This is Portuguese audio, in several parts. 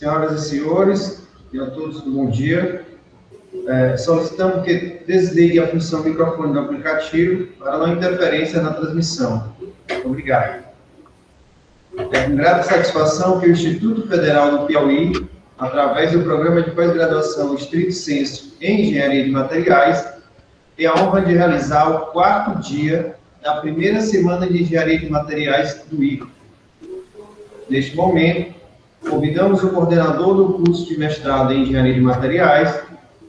Senhoras e senhores, e a todos um bom dia. Solicitamos que desligue a função microfone do aplicativo para não interferência na transmissão. Obrigado. É com grata satisfação que o Instituto Federal do Piauí, através do Programa de Pós-Graduação Stricto Sensu em Engenharia de Materiais, tem a honra de realizar o 4º dia da primeira semana de Engenharia de Materiais do IFE. Neste momento, convidamos o coordenador do curso de mestrado em Engenharia de Materiais,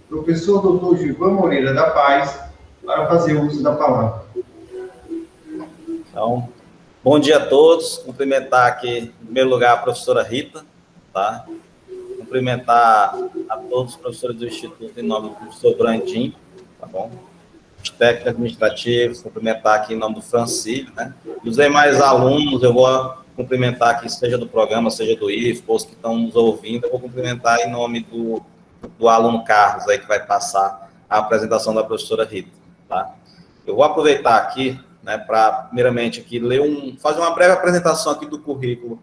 professor Dr. Gilvan Moreira da Paz, para fazer uso da palavra. Então, bom dia a todos. Cumprimentar aqui, em primeiro lugar, a professora Rita, tá? Cumprimentar a todos os professores do Instituto em nome do professor Brandim, tá bom? Os técnicos administrativos, cumprimentar aqui em nome do Francílio, né? E os demais alunos, eu vou cumprimentar aqui, seja do programa, seja do IFE, os que estão nos ouvindo, eu vou cumprimentar em nome do aluno Carlos, aí que vai passar a apresentação da professora Rita, tá? Eu vou aproveitar aqui, né, para, primeiramente, aqui, fazer uma breve apresentação aqui do currículo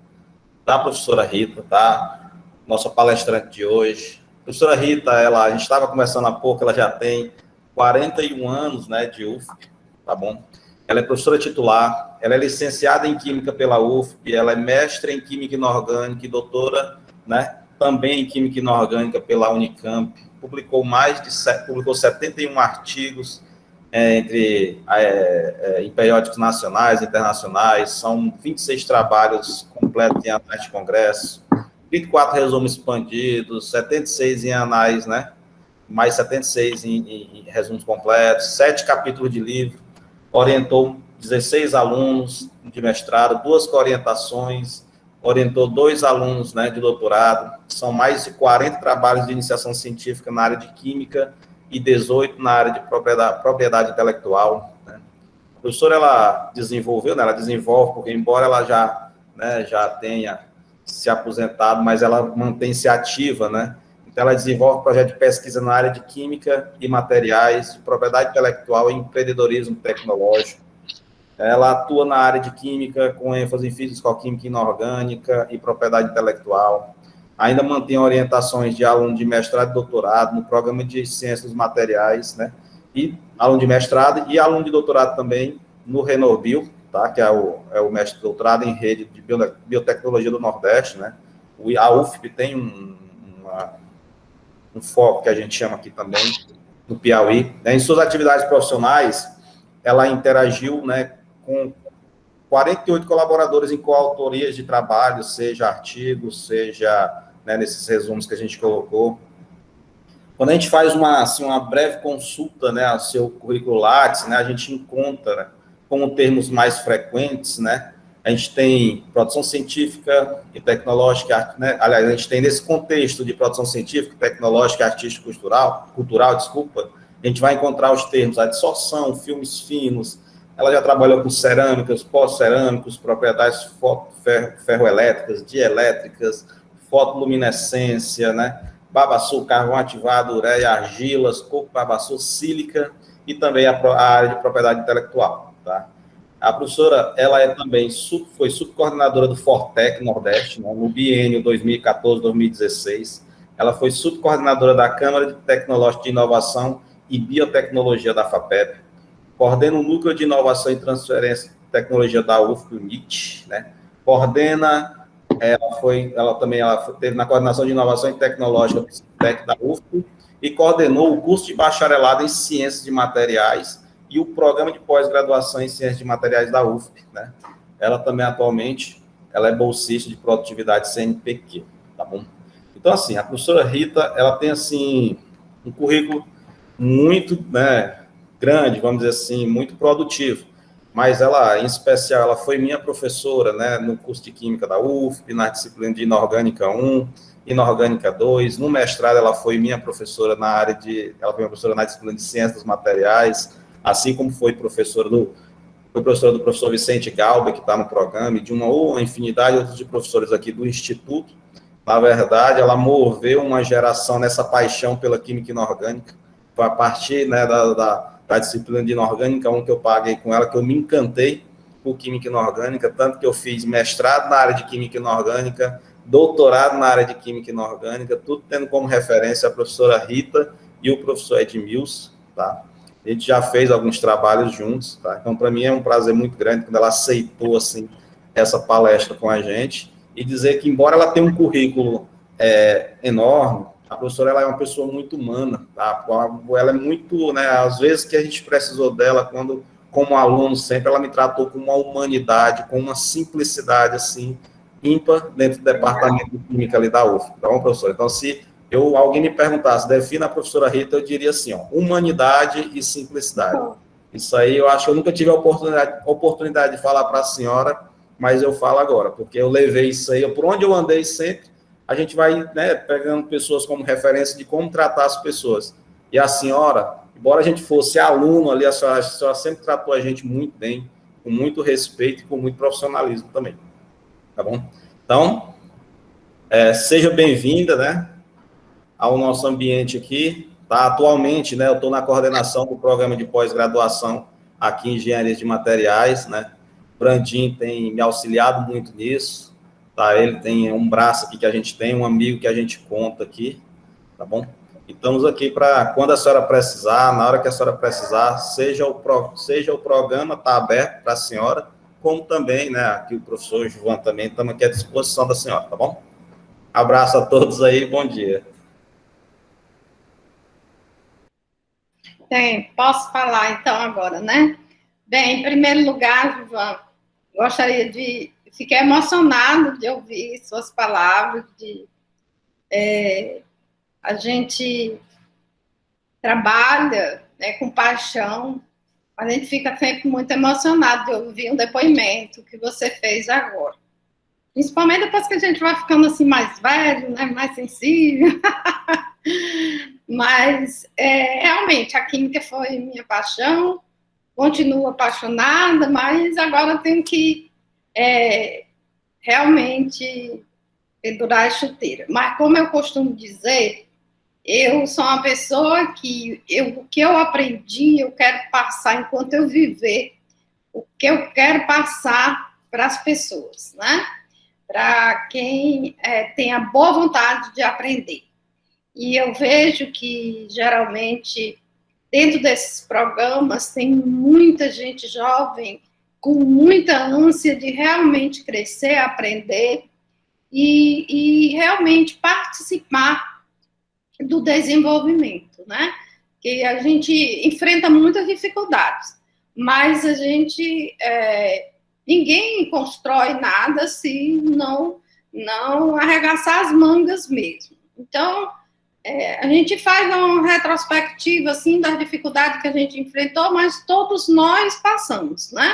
da professora Rita, tá? Nossa palestrante de hoje. A professora Rita, a gente estava conversando há pouco, ela já tem 41 anos, né, de UFP, tá bom? Ela é professora titular, ela é licenciada em Química pela UFP, ela é mestre em Química Inorgânica e doutora, né, também em Química Inorgânica pela Unicamp, publicou 71 artigos em periódicos nacionais e internacionais, são 26 trabalhos completos em anais de congresso, 24 resumos expandidos, 76 em anais, né, mais 76 em resumos completos, 7 capítulos de livro, orientou 16 alunos de mestrado, 2 coorientações, orientou 2 alunos, né, de doutorado, são mais de 40 trabalhos de iniciação científica na área de química e 18 na área de propriedade intelectual, né. A professora, ela desenvolveu, né, ela desenvolve, porque embora ela já tenha se aposentado, mas ela mantém-se ativa, né. Então, ela desenvolve projeto de pesquisa na área de química e materiais, de propriedade intelectual e empreendedorismo tecnológico. Ela atua na área de química, com ênfase em físico-química inorgânica e propriedade intelectual. Ainda mantém orientações de aluno de mestrado e doutorado no programa de ciências dos materiais, né? E aluno de mestrado e aluno de doutorado também no Renorbio, tá? Que é o mestre doutorado em rede de biotecnologia do Nordeste, né? A UFP tem um foco que a gente chama aqui também, no Piauí. Em suas atividades profissionais, ela interagiu, né, com 48 colaboradores em coautorias de trabalho, seja artigos, seja, né, nesses resumos que a gente colocou. Quando a gente faz uma breve consulta, né, ao seu currículo Lattes, né, a gente encontra, como termos mais frequentes, né, a gente tem produção científica e tecnológica, né? Aliás, a gente tem nesse contexto de produção científica, tecnológica, artística, cultural, desculpa, a gente vai encontrar os termos adsorção, filmes finos, ela já trabalhou com cerâmicas, pós-cerâmicos, propriedades ferroelétricas, dielétricas, fotoluminescência, né? Babaçu, carvão ativado, ureia, argilas, coco babaçu, sílica e também a área de propriedade intelectual, tá? A professora, ela também foi subcoordenadora do Fortec Nordeste, né, no biênio 2014-2016. Ela foi subcoordenadora da Câmara de Tecnológica de Inovação e Biotecnologia da FAPEP. Coordena o Núcleo de Inovação e Transferência de Tecnologia da UFP, o NIT, né? Coordena, ela teve na coordenação de Inovação e Tecnológica do CITEC da UFP e coordenou o curso de bacharelado em Ciências de Materiais e o programa de pós-graduação em Ciências de Materiais da UFP, né? Ela também, atualmente, ela é bolsista de produtividade CNPq, tá bom? Então, assim, a professora Rita, ela tem, assim, um currículo muito, né, grande, vamos dizer assim, muito produtivo, mas ela, em especial, ela foi minha professora, né, no curso de Química da UFP, na disciplina de Inorgânica 1, Inorgânica 2, no mestrado ela foi minha professora ela foi minha professora na disciplina de Ciências dos Materiais, assim como foi professora do professor Vicente Galba, que está no programa, e de uma infinidade de outros professores aqui do Instituto. Na verdade, ela moveu uma geração nessa paixão pela química inorgânica, foi a partir, né, da disciplina de Inorgânica 1 que eu paguei com ela, que eu me encantei por química inorgânica, tanto que eu fiz mestrado na área de química inorgânica, doutorado na área de Química Inorgânica, tudo tendo como referência a professora Rita e o professor Edmilson, tá? A gente já fez alguns trabalhos juntos, tá? Então, para mim é um prazer muito grande quando ela aceitou, assim, essa palestra com a gente, e dizer que, embora ela tenha um currículo enorme, a professora ela é uma pessoa muito humana, tá? Ela é muito, né, às vezes que a gente precisou dela, quando, como aluno, sempre ela me tratou com uma humanidade, com uma simplicidade, assim, ímpar dentro do departamento de química ali da UF, tá bom, professor? Então, se alguém me perguntasse, defina a professora Rita, eu diria assim, ó, humanidade e simplicidade. Isso aí eu acho que eu nunca tive a oportunidade de falar para a senhora, mas eu falo agora, porque eu levei isso aí, por onde eu andei sempre, a gente vai, né, pegando pessoas como referência de como tratar as pessoas. E a senhora, embora a gente fosse aluno ali, a senhora sempre tratou a gente muito bem, com muito respeito e com muito profissionalismo também. Tá bom? Então, seja bem-vinda, né, ao nosso ambiente aqui. Tá? Atualmente, né, eu estou na coordenação do programa de pós-graduação aqui em Engenharia de Materiais, né? O Brandinho tem me auxiliado muito nisso, tá? Ele tem um braço aqui que a gente tem, um amigo que a gente conta aqui, tá bom? E estamos aqui para, quando a senhora precisar, na hora que a senhora precisar, seja o programa está aberto para a senhora, como também, né, aqui o professor João também, estamos aqui à disposição da senhora, tá bom? Abraço a todos aí, bom dia. Bem, posso falar então agora, né? Bem, em primeiro lugar, João, fiquei emocionado de ouvir suas palavras, a gente trabalha, né, com paixão, a gente fica sempre muito emocionado de ouvir um depoimento que você fez agora. Principalmente depois que a gente vai ficando assim mais velho, né, mais sensível. Mas, realmente, a química foi minha paixão, continuo apaixonada, mas agora tenho que realmente pendurar a chuteira. Mas, como eu costumo dizer, eu sou uma pessoa que o que eu aprendi, eu quero passar enquanto eu viver, o que eu quero passar para as pessoas, né? Para quem tem a boa vontade de aprender. E eu vejo que, geralmente, dentro desses programas, tem muita gente jovem com muita ânsia de realmente crescer, aprender e realmente participar do desenvolvimento, né? Que a gente enfrenta muitas dificuldades, mas a gente... ninguém constrói nada se não arregaçar as mangas mesmo. Então, a gente faz uma retrospectiva, assim, das dificuldades que a gente enfrentou, mas todos nós passamos, né?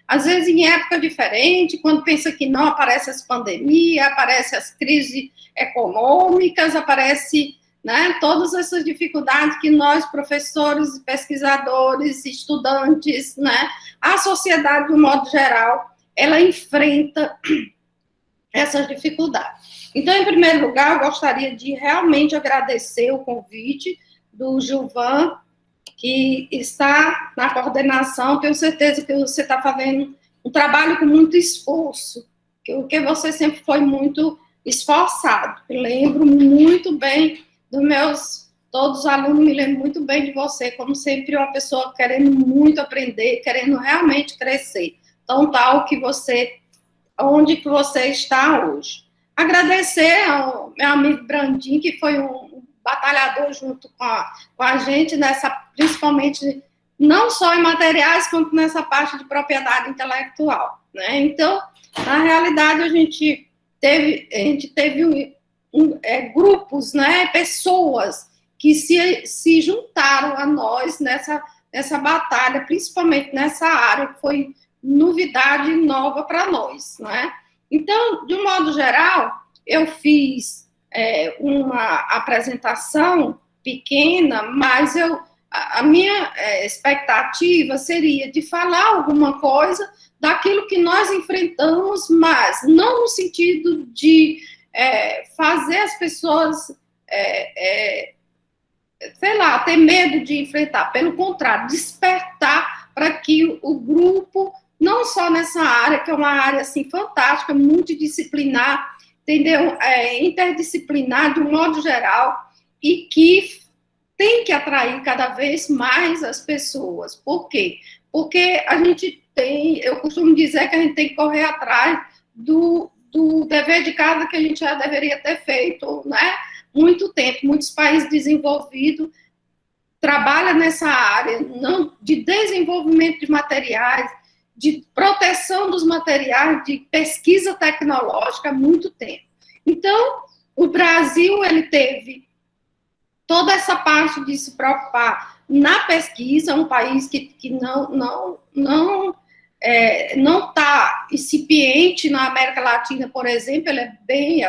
Às vezes em época diferente, quando pensa que não, aparece as pandemias, aparece as crises econômicas, aparece, né, todas essas dificuldades que nós, professores, pesquisadores, estudantes, né, a sociedade, de um modo geral, ela enfrenta essas dificuldades. Então, em primeiro lugar, eu gostaria de realmente agradecer o convite do Gilvan, que está na coordenação. Tenho certeza que você está fazendo um trabalho com muito esforço, porque você sempre foi muito esforçado. Eu lembro muito bem todos os alunos me lembram muito bem de você, como sempre uma pessoa querendo muito aprender, querendo realmente crescer. Então, tal que onde que você está hoje. Agradecer ao meu amigo Brandinho, que foi um batalhador junto com a gente, principalmente, não só em materiais, quanto nessa parte de propriedade intelectual, né? Então, na realidade, a gente teve grupos, né, pessoas que se juntaram a nós nessa batalha, principalmente nessa área, que foi novidade nova para nós, né? Então, de um modo geral, eu fiz uma apresentação pequena, mas a minha expectativa seria de falar alguma coisa daquilo que nós enfrentamos, mas não no sentido de fazer as pessoas, sei lá, ter medo de enfrentar. Pelo contrário, despertar para que o grupo, não só nessa área, que é uma área assim, fantástica, multidisciplinar, entendeu? Interdisciplinar de um modo geral e que tem que atrair cada vez mais as pessoas. Por quê? Porque a gente eu costumo dizer que a gente tem que correr atrás do dever de casa que a gente já deveria ter feito, né? Muito tempo. Muitos países desenvolvidos trabalham nessa área de desenvolvimento de materiais, de proteção dos materiais, de pesquisa tecnológica há muito tempo. Então, o Brasil, ele teve toda essa parte de se preocupar na pesquisa, um país que não está incipiente na América Latina, por exemplo, ele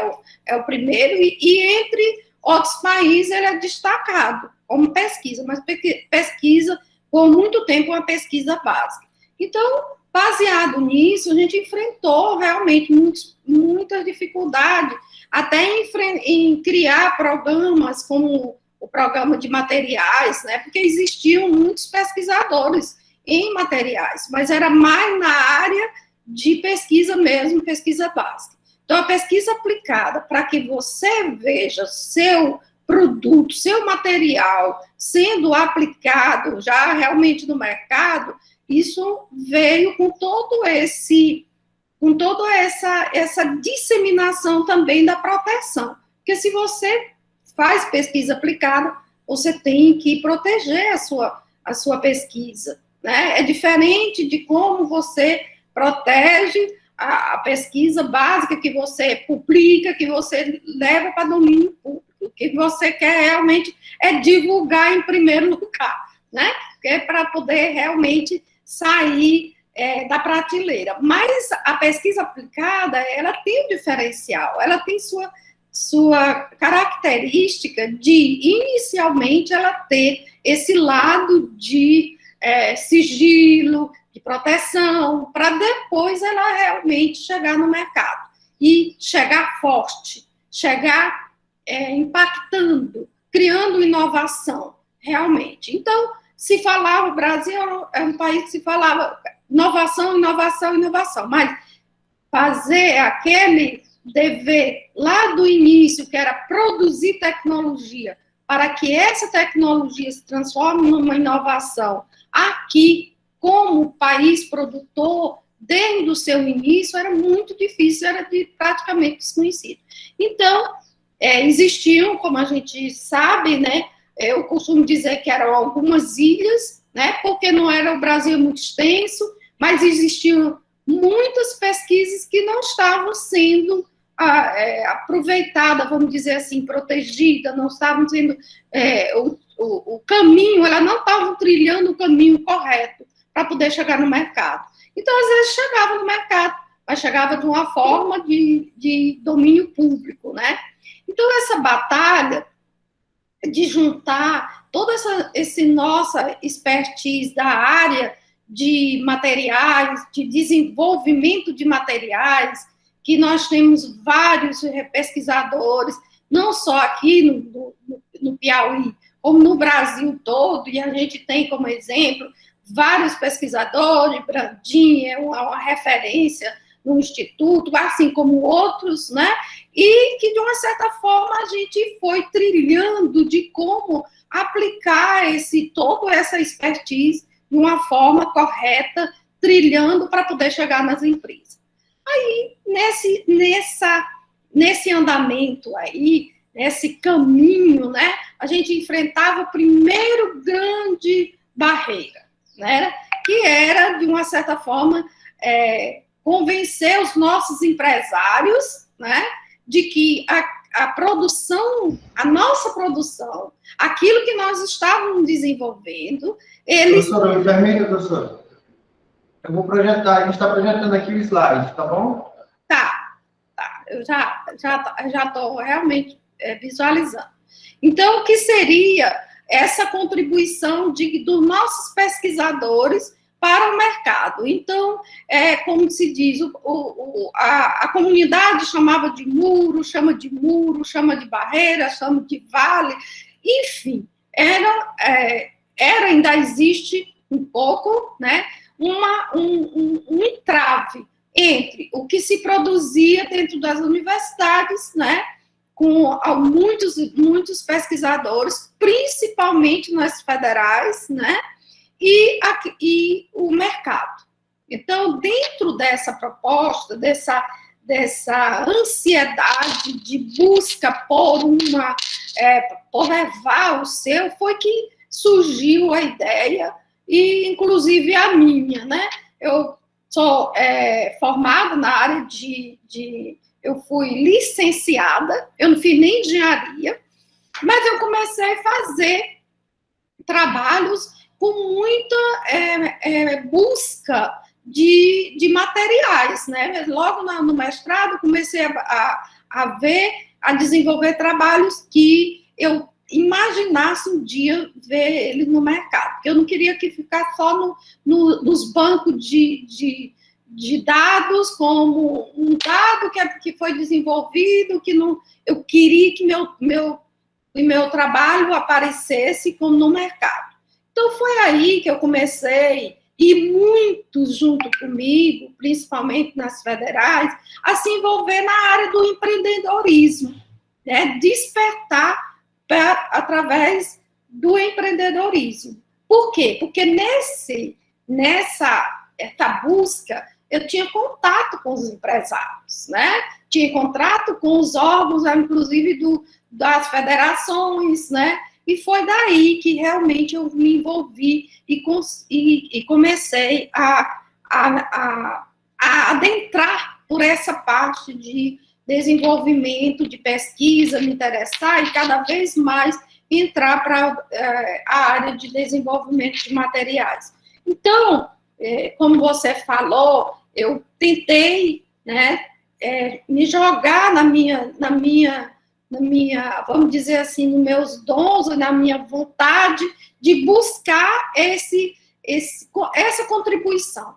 é o primeiro, e entre outros países ele é destacado como pesquisa, mas pesquisa por muito tempo uma pesquisa básica. Então, baseado nisso, a gente enfrentou realmente muitas dificuldades, até em criar programas como o programa de materiais, né, porque existiam muitos pesquisadores em materiais, mas era mais na área de pesquisa mesmo, pesquisa básica. Então, a pesquisa aplicada, para que você veja seu produto, seu material sendo aplicado já realmente no mercado, isso veio com toda essa disseminação também da proteção. Porque se você faz pesquisa aplicada, você tem que proteger a sua pesquisa, né? É diferente de como você protege a pesquisa básica que você publica, que você leva para domínio público. O que você quer realmente é divulgar em primeiro lugar, né? Que é para poder realmente sair da prateleira. Mas a pesquisa aplicada, ela tem um diferencial, ela tem sua característica de, inicialmente, ela ter esse lado de sigilo, de proteção, para depois ela realmente chegar no mercado e chegar forte, chegar impactando, criando inovação, realmente. Então, se falava, o Brasil é um país que se falava inovação, inovação, inovação, mas fazer aquele dever lá do início, que era produzir tecnologia, para que essa tecnologia se transforme numa inovação aqui, como país produtor, desde o seu início, era muito difícil, era praticamente desconhecido. Então, existiam, como a gente sabe, né, eu costumo dizer que eram algumas ilhas, né, porque não era o Brasil muito extenso, mas existiam muitas pesquisas que não estavam sendo aproveitadas, vamos dizer assim, protegidas, não estavam sendo o caminho, elas não estavam trilhando o caminho correto para poder chegar no mercado. Então, às vezes, chegava no mercado, mas chegava de uma forma de domínio público, né? Então, essa batalha de juntar toda essa nossa expertise da área de materiais, de desenvolvimento de materiais, que nós temos vários pesquisadores, não só aqui no Piauí, como no Brasil todo, e a gente tem como exemplo vários pesquisadores, Brandin é uma referência no Instituto, assim como outros, né? E que, de uma certa forma, a gente foi trilhando de como aplicar toda essa expertise de uma forma correta, trilhando para poder chegar nas empresas. Aí, nesse andamento aí, nesse caminho, né, a gente enfrentava a primeira grande barreira, né, que era, de uma certa forma, convencer os nossos empresários, né, de que a produção, a nossa produção, aquilo que nós estávamos desenvolvendo, eles... Professora, me permita, professora? Eu vou projetar, a gente está projetando aqui o slide, tá bom? Tá. Eu já estou realmente visualizando. Então, o que seria essa contribuição dos nossos pesquisadores para o mercado? Então, como se diz, a comunidade chamava de muro, chama de barreira, chama de vale, enfim, ainda existe um pouco, né, um entrave entre o que se produzia dentro das universidades, né, com muitos pesquisadores, principalmente nas federais, né, e o mercado. Então, dentro dessa proposta, dessa ansiedade de busca por levar o seu, foi que surgiu a ideia, e inclusive a minha, né? Eu sou formada na área eu fui licenciada, eu não fiz nem engenharia, mas eu comecei a fazer trabalhos com muita busca de materiais, né? Logo no mestrado, comecei a desenvolver trabalhos que eu imaginasse um dia ver eles no mercado, porque eu não queria que ficar só nos bancos de dados, como um dado que foi desenvolvido, que não, eu queria que meu trabalho aparecesse como no mercado. Então, foi aí que eu comecei, e muitos junto comigo, principalmente nas federais, a se envolver na área do empreendedorismo, né? Despertar através do empreendedorismo. Por quê? Porque nessa busca, eu tinha contato com os empresários, né? Tinha contato com os órgãos, inclusive das federações, né? E foi daí que realmente eu me envolvi e comecei a adentrar por essa parte de desenvolvimento, de pesquisa, me interessar e cada vez mais entrar para a área de desenvolvimento de materiais. Então, como você falou, eu tentei, né, me jogar na minha, vamos dizer assim, nos meus dons, na minha vontade de buscar essa contribuição.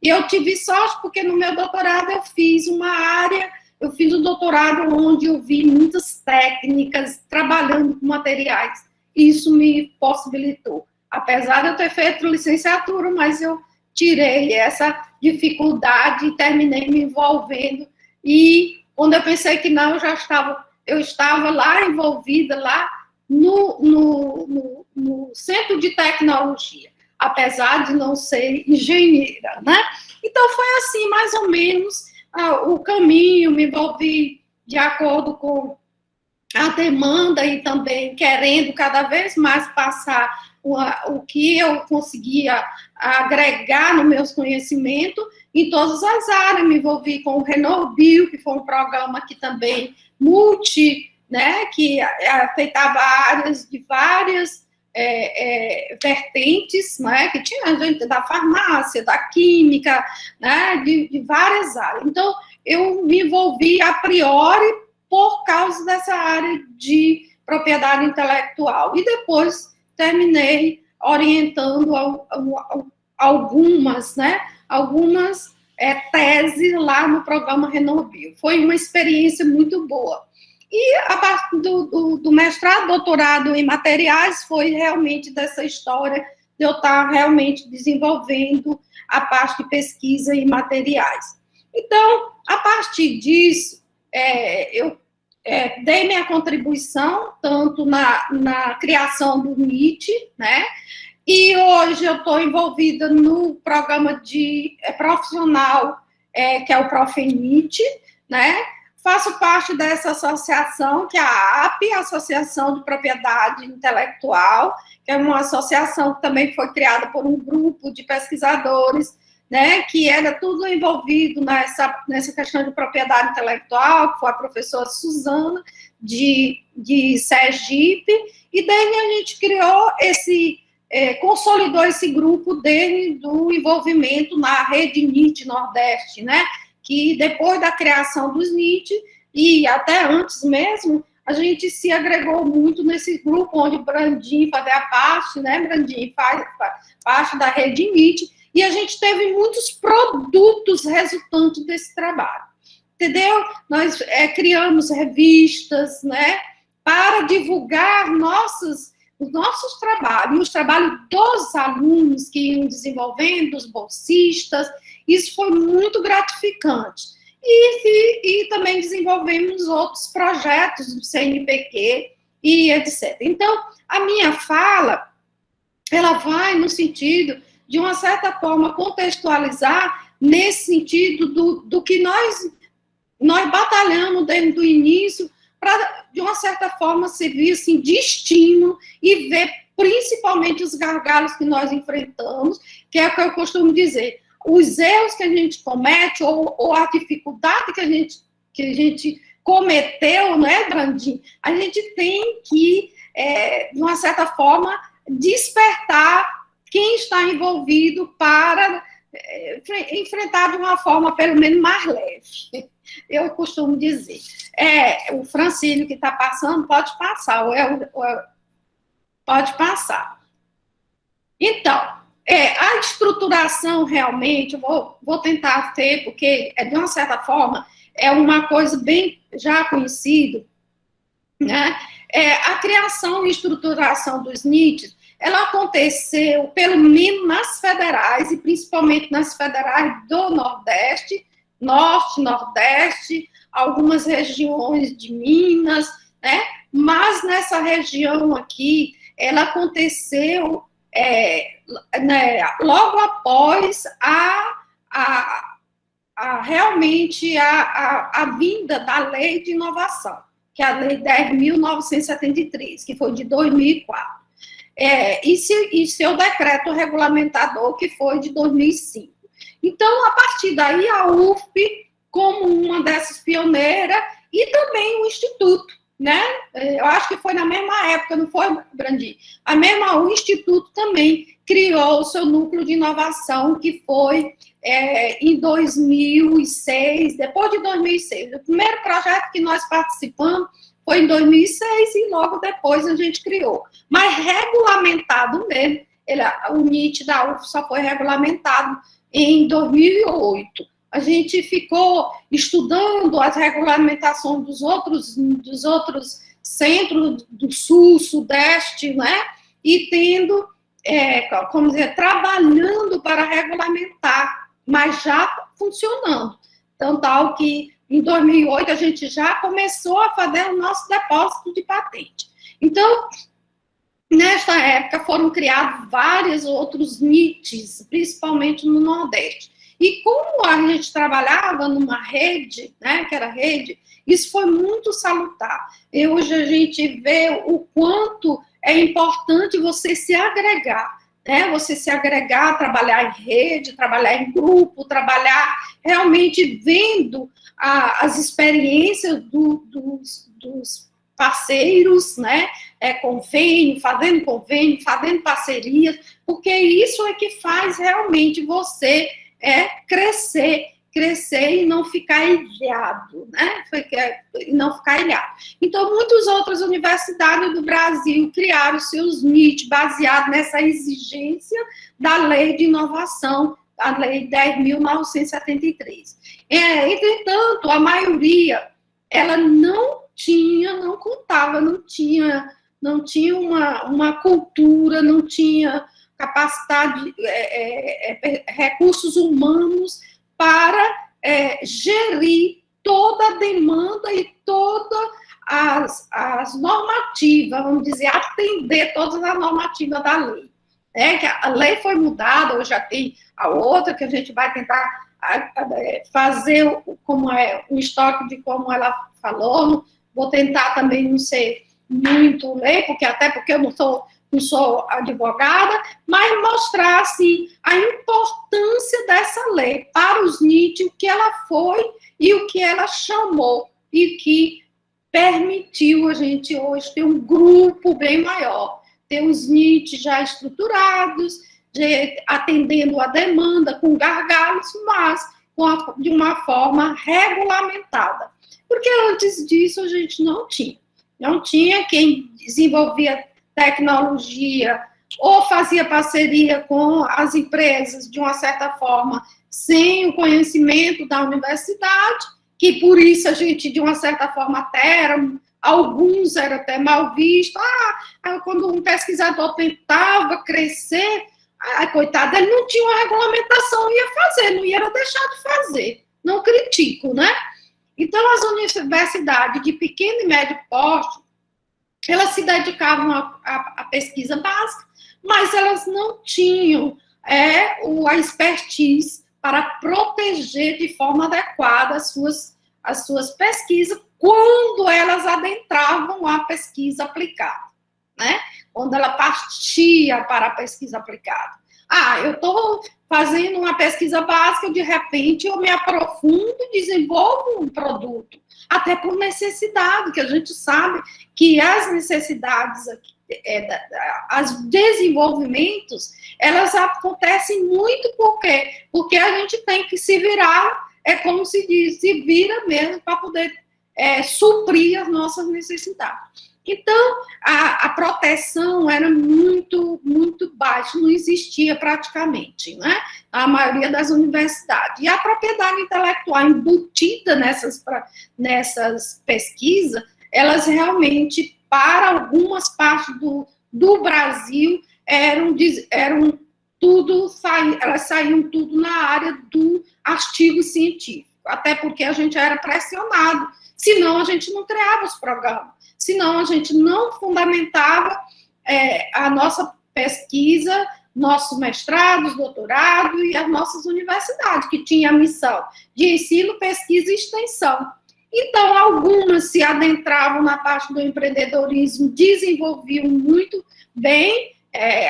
E eu tive sorte porque no meu doutorado eu fiz um doutorado onde eu vi muitas técnicas trabalhando com materiais. Isso me possibilitou. Apesar de eu ter feito licenciatura, mas eu tirei essa dificuldade e terminei me envolvendo. E quando eu pensei que não, eu estava lá envolvida, lá no Centro de Tecnologia, apesar de não ser engenheira, né? Então, foi assim, mais ou menos, o caminho, me envolvi de acordo com a demanda e também querendo cada vez mais passar o que eu conseguia agregar no meus conhecimentos em todas as áreas. Me envolvi com o RenoBio, que foi um programa que também né, que afetava áreas de várias vertentes, né, que tinha gente da farmácia, da química, né, de várias áreas. Então, eu me envolvi a priori por causa dessa área de propriedade intelectual. E depois terminei orientando algumas teses lá no programa RenoBio. Foi uma experiência muito boa. E a parte do mestrado, doutorado em materiais, foi realmente dessa história de eu estar realmente desenvolvendo a parte de pesquisa em materiais. Então, a partir disso, eu dei minha contribuição, tanto na criação do NIT, né? E hoje eu estou envolvida no programa de profissional, que é o ProfENIT, né? Faço parte dessa associação, que é a AP, Associação de Propriedade Intelectual, que é uma associação que também foi criada por um grupo de pesquisadores, né, que era tudo envolvido nessa questão de propriedade intelectual, que foi a professora Suzana, de Sergipe, e daí a gente criou consolidou esse grupo desde do envolvimento na rede NIT Nordeste, né, que depois da criação dos NIT, e até antes mesmo, a gente se agregou muito nesse grupo, onde o Brandinho fazia parte, né, Brandinho faz parte da rede NIT, e a gente teve muitos produtos resultantes desse trabalho, entendeu? Nós criamos revistas, né, para divulgar os nossos trabalhos, os trabalhos dos alunos que iam desenvolvendo, os bolsistas, isso foi muito gratificante. E também desenvolvemos outros projetos do CNPq e etc. Então, a minha fala, ela vai no sentido, de uma certa forma, contextualizar nesse sentido do que nós batalhamos desde o início, para, de uma certa forma, servir assim, de estímulo e ver principalmente os gargalos que nós enfrentamos, que é o que eu costumo dizer, os erros que a gente comete, ou a dificuldade que a gente cometeu, né, Brandinho? A gente tem que, de uma certa forma, despertar quem está envolvido para enfrentar de uma forma, pelo menos, mais leve. Eu costumo dizer. O Francílio que está passando, pode passar. Pode passar. Então, a estruturação, realmente, eu vou tentar ter, porque, de uma certa forma, é uma coisa bem já conhecida, né? A criação e estruturação dos NITs, ela aconteceu, pelo menos nas federais, e principalmente nas federais do Nordeste, Norte, Nordeste, algumas regiões de Minas, né? Mas nessa região aqui, ela aconteceu logo após realmente a vinda da Lei de Inovação, que é a Lei 10.973, que foi de 2004. E seu decreto regulamentador, que foi de 2005. Então, a partir daí, a UFP, como uma dessas pioneiras, e também o Instituto, né? Eu acho que foi na mesma época, não foi, Brandi? O Instituto também criou o seu núcleo de inovação, que foi em 2006, depois de 2006. O primeiro projeto que nós participamos foi em 2006 e logo depois a gente criou. Mas regulamentado mesmo, o NIT da UF só foi regulamentado em 2008. A gente ficou estudando as regulamentações dos outros centros do Sul, Sudeste, né? E tendo, como dizer, trabalhando para regulamentar, mas já funcionando. Então, tal que em 2008 a gente já começou a fazer o nosso depósito de patente. Então, nesta época foram criados vários outros NITs, principalmente no Nordeste. E como a gente trabalhava numa rede, né, que era rede, isso foi muito salutar. E hoje a gente vê o quanto é importante você se agregar, né? Você se agregar, trabalhar em rede, trabalhar em grupo, trabalhar realmente vendo as experiências dos parceiros, né? Fazendo parcerias, porque isso é que faz realmente você crescer e não ficar ilhado, né? Então, muitas outras universidades do Brasil criaram seus NIT baseados nessa exigência da Lei de Inovação, a Lei 10.973. Entretanto, a maioria, ela não contava, não tinha uma cultura, não tinha capacidade, recursos humanos para gerir toda a demanda e todas as normativas, vamos dizer, atender todas as normativas da lei. Que a lei foi mudada, hoje já tem a outra, que a gente vai tentar fazer como um estoque de como ela falou. Vou tentar também não ser muito lei, porque eu não sou advogada, mas mostrar, assim, a importância dessa lei para os NIT, o que ela foi e o que ela chamou, e que permitiu a gente hoje ter um grupo bem maior, ter os NIT já estruturados, atendendo a demanda com gargalos, mas de uma forma regulamentada. Porque antes disso a gente não tinha quem desenvolvia tecnologia ou fazia parceria com as empresas, de uma certa forma, sem o conhecimento da universidade, que por isso a gente, de uma certa forma, até era alguns eram até mal vistos. Quando um pesquisador tentava crescer, coitado, ele não tinha uma regulamentação, ia fazer, não ia deixar de fazer. Não critico, né? Então, as universidades de pequeno e médio porte, elas se dedicavam à pesquisa básica, mas elas não tinham a expertise para proteger de forma adequada as suas pesquisas quando elas adentravam a pesquisa aplicada, né? Quando ela partia para a pesquisa aplicada. Eu estou fazendo uma pesquisa básica, de repente eu me aprofundo e desenvolvo um produto, até por necessidade, que a gente sabe que as necessidades, os desenvolvimentos, elas acontecem muito porque a gente tem que se virar, como se diz, se vira mesmo para poder suprir as nossas necessidades. Então, a proteção era muito, muito baixa, não existia praticamente, né? A maioria das universidades. E a propriedade intelectual embutida nessas pesquisas, elas realmente, para algumas partes do Brasil, elas saíam tudo na área do artigo científico, até porque a gente era pressionado, senão a gente não criava os programas. Senão a gente não fundamentava a nossa pesquisa, nossos mestrados, doutorado e as nossas universidades, que tinha a missão de ensino, pesquisa e extensão. Então, algumas se adentravam na parte do empreendedorismo, desenvolviam muito bem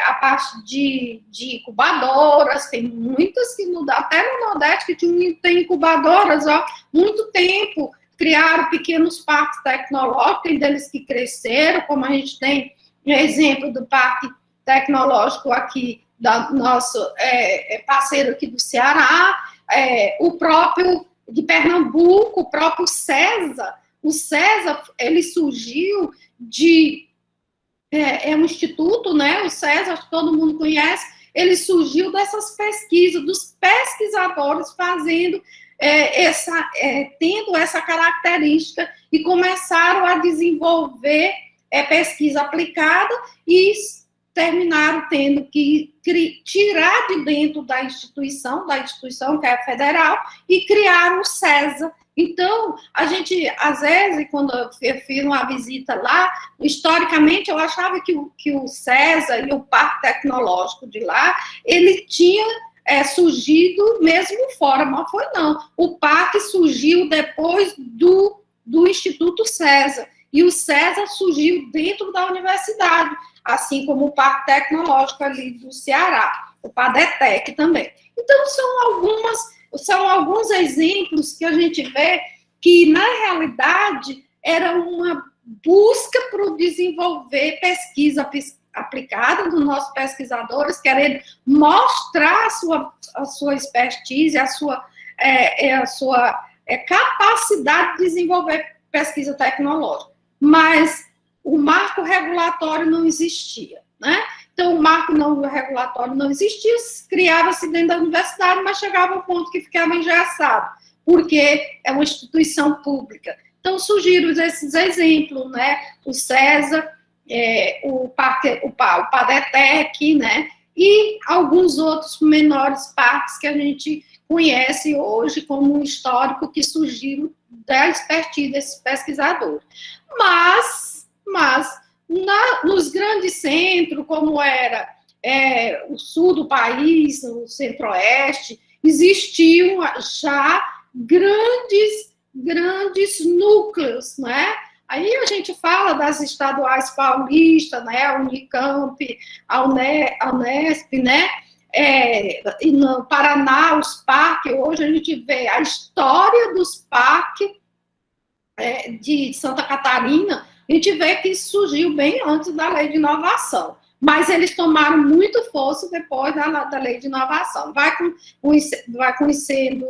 a parte de incubadoras, tem muitas até no Nordeste que tem incubadoras, muito tempo. Criaram pequenos parques tecnológicos, tem deles que cresceram, como a gente tem exemplo do parque tecnológico aqui, nosso parceiro aqui do Ceará, o próprio de Pernambuco, o próprio César. O César, ele surgiu um instituto, né? O César, acho que todo mundo conhece, ele surgiu dessas pesquisas, dos pesquisadores fazendo tendo essa característica e começaram a desenvolver pesquisa aplicada e terminaram tendo que tirar de dentro da instituição que é federal, e criaram o César. Então, a gente, às vezes, quando eu fiz uma visita lá, historicamente, eu achava que o César e o Parque Tecnológico de lá, ele tinha surgido mesmo fora, mas foi não. O parque surgiu depois do Instituto César, e o César surgiu dentro da universidade, assim como o Parque Tecnológico ali do Ceará, o PADETEC também. Então, são alguns exemplos que a gente vê que, na realidade, era uma busca por desenvolver pesquisa aplicada dos nossos pesquisadores, querendo mostrar a sua expertise, a sua capacidade de desenvolver pesquisa tecnológica. Mas o marco regulatório não existia, né? Então, o marco regulatório não existia, criava-se dentro da universidade, mas chegava a um ponto que ficava engessado, porque é uma instituição pública. Então, surgiram esses exemplos, né? O César, o PADETEC, né? E alguns outros menores parques que a gente conhece hoje como um histórico que surgiram da expertise desses pesquisadores. Mas nos grandes centros, como era o sul do país, o centro-oeste, existiam já grandes núcleos, né? Aí a gente fala das estaduais paulistas, né? A Unicamp, a Unesp, né? E no Paraná, os parques, hoje a gente vê a história dos parques de Santa Catarina, a gente vê que isso surgiu bem antes da lei de inovação, mas eles tomaram muito força depois da lei de inovação. Vai conhecendo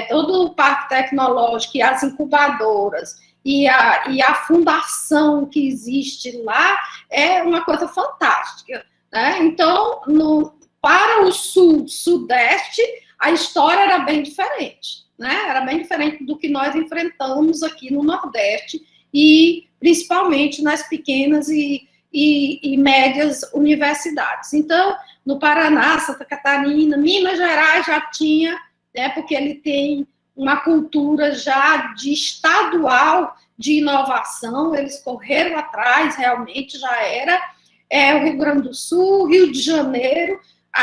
todo o parque tecnológico e as incubadoras, e a fundação que existe lá é uma coisa fantástica, né? Então, para o sudeste, a história era bem diferente, né? Era bem diferente do que nós enfrentamos aqui no Nordeste, e principalmente nas pequenas e médias universidades. Então, no Paraná, Santa Catarina, Minas Gerais já tinha, né, porque ele tem uma cultura já de estadual de inovação, eles correram atrás, realmente já era. O Rio Grande do Sul, Rio de Janeiro,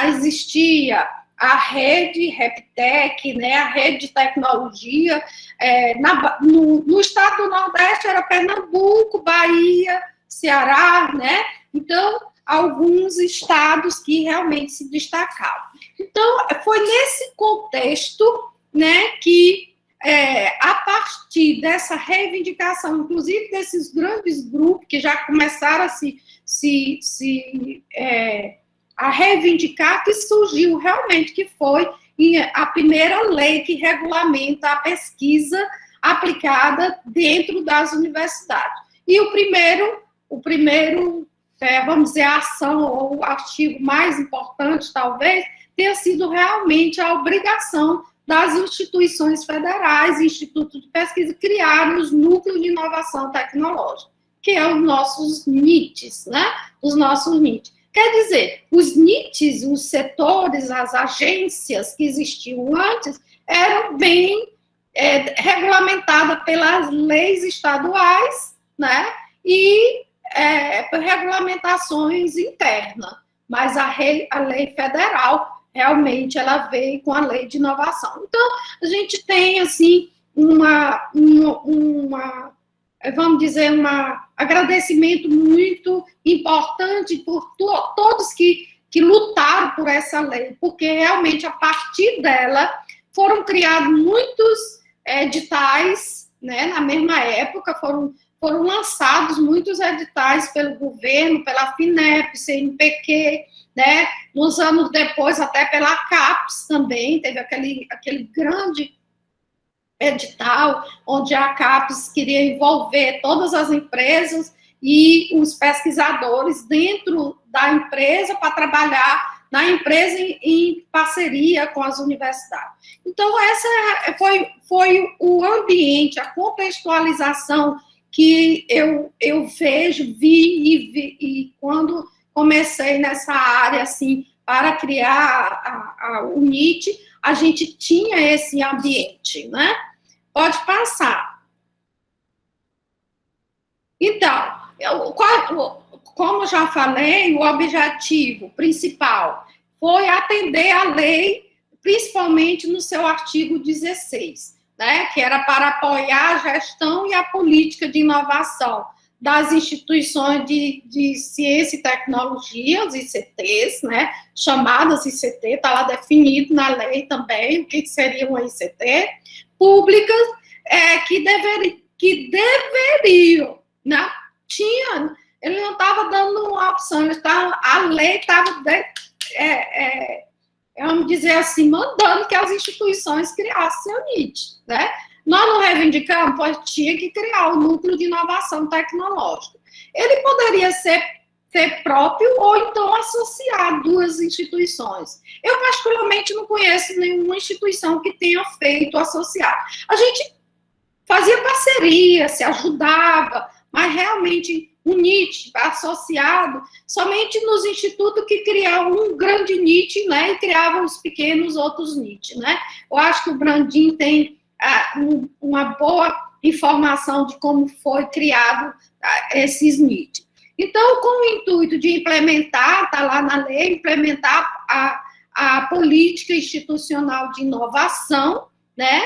existia a rede Reptec, né, a rede de tecnologia, no estado do Nordeste era Pernambuco, Bahia, Ceará, né? Então, alguns estados que realmente se destacavam. Então, foi nesse contexto, né, que a partir dessa reivindicação, inclusive desses grandes grupos que já começaram a reivindicar, que surgiu realmente, que foi a primeira lei que regulamenta a pesquisa aplicada dentro das universidades. E o primeiro, vamos dizer, a ação ou o artigo mais importante, talvez, tenha sido realmente a obrigação das instituições federais, institutos de pesquisa, criarem os núcleos de inovação tecnológica, que é os nossos NITs, né? Os nossos NITs. Quer dizer, os NITs, os setores, as agências que existiam antes, eram bem regulamentadas pelas leis estaduais, né? E por regulamentações internas. Mas a lei federal, realmente, ela veio com a lei de inovação. Então, a gente tem, assim, vamos dizer, um agradecimento muito importante por todos que lutaram por essa lei, porque realmente, a partir dela, foram criados muitos editais, né, na mesma época, foram lançados muitos editais pelo governo, pela FINEP, CNPq, né, uns anos depois, até pela CAPES também, teve aquele grande edital, onde a CAPES queria envolver todas as empresas e os pesquisadores dentro da empresa para trabalhar na empresa em parceria com as universidades. Então, essa foi o ambiente, a contextualização que eu vi, e quando comecei nessa área, assim, para criar o NIT, a gente tinha esse ambiente, né? Pode passar. Então, como já falei, o objetivo principal foi atender a lei, principalmente no seu artigo 16, né, que era para apoiar a gestão e a política de inovação das instituições de ciência e tecnologia, os ICTs, né, chamadas ICT, está lá definido na lei também o que seria uma ICT, públicas, que deveriam, né, ele não estava dando uma opção, a lei estava, vamos dizer assim, mandando que as instituições criassem o NIT, né? Nós não reivindicamos, pois tinha que criar o núcleo de inovação tecnológica. Ele poderia ser próprio ou então associar duas instituições. Eu, particularmente, não conheço nenhuma instituição que tenha feito associar. A gente fazia parceria, se ajudava, mas realmente o NIT associado somente nos institutos que criavam um grande NIT, né, e criavam os pequenos outros NIT, né. Eu acho que o Brandin tem uma boa informação de como foi criado esses NIT. Então, com o intuito de implementar, está lá na lei, implementar a política institucional de inovação, né,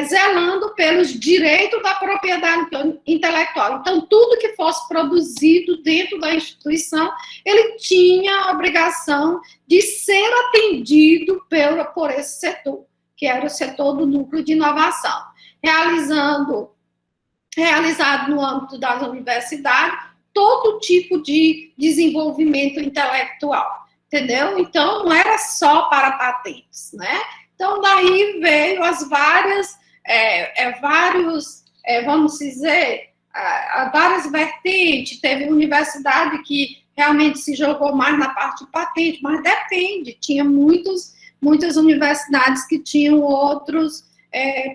zelando pelos direitos da propriedade intelectual. Então, tudo que fosse produzido dentro da instituição, ele tinha a obrigação de ser atendido por esse setor, que era o setor do núcleo de inovação, realizado no âmbito das universidades, todo tipo de desenvolvimento intelectual, entendeu? Então, não era só para patentes, né? Então, daí veio as vamos dizer, várias vertentes. Teve universidade que realmente se jogou mais na parte de patente, mas depende, tinha muitas universidades que tinham outros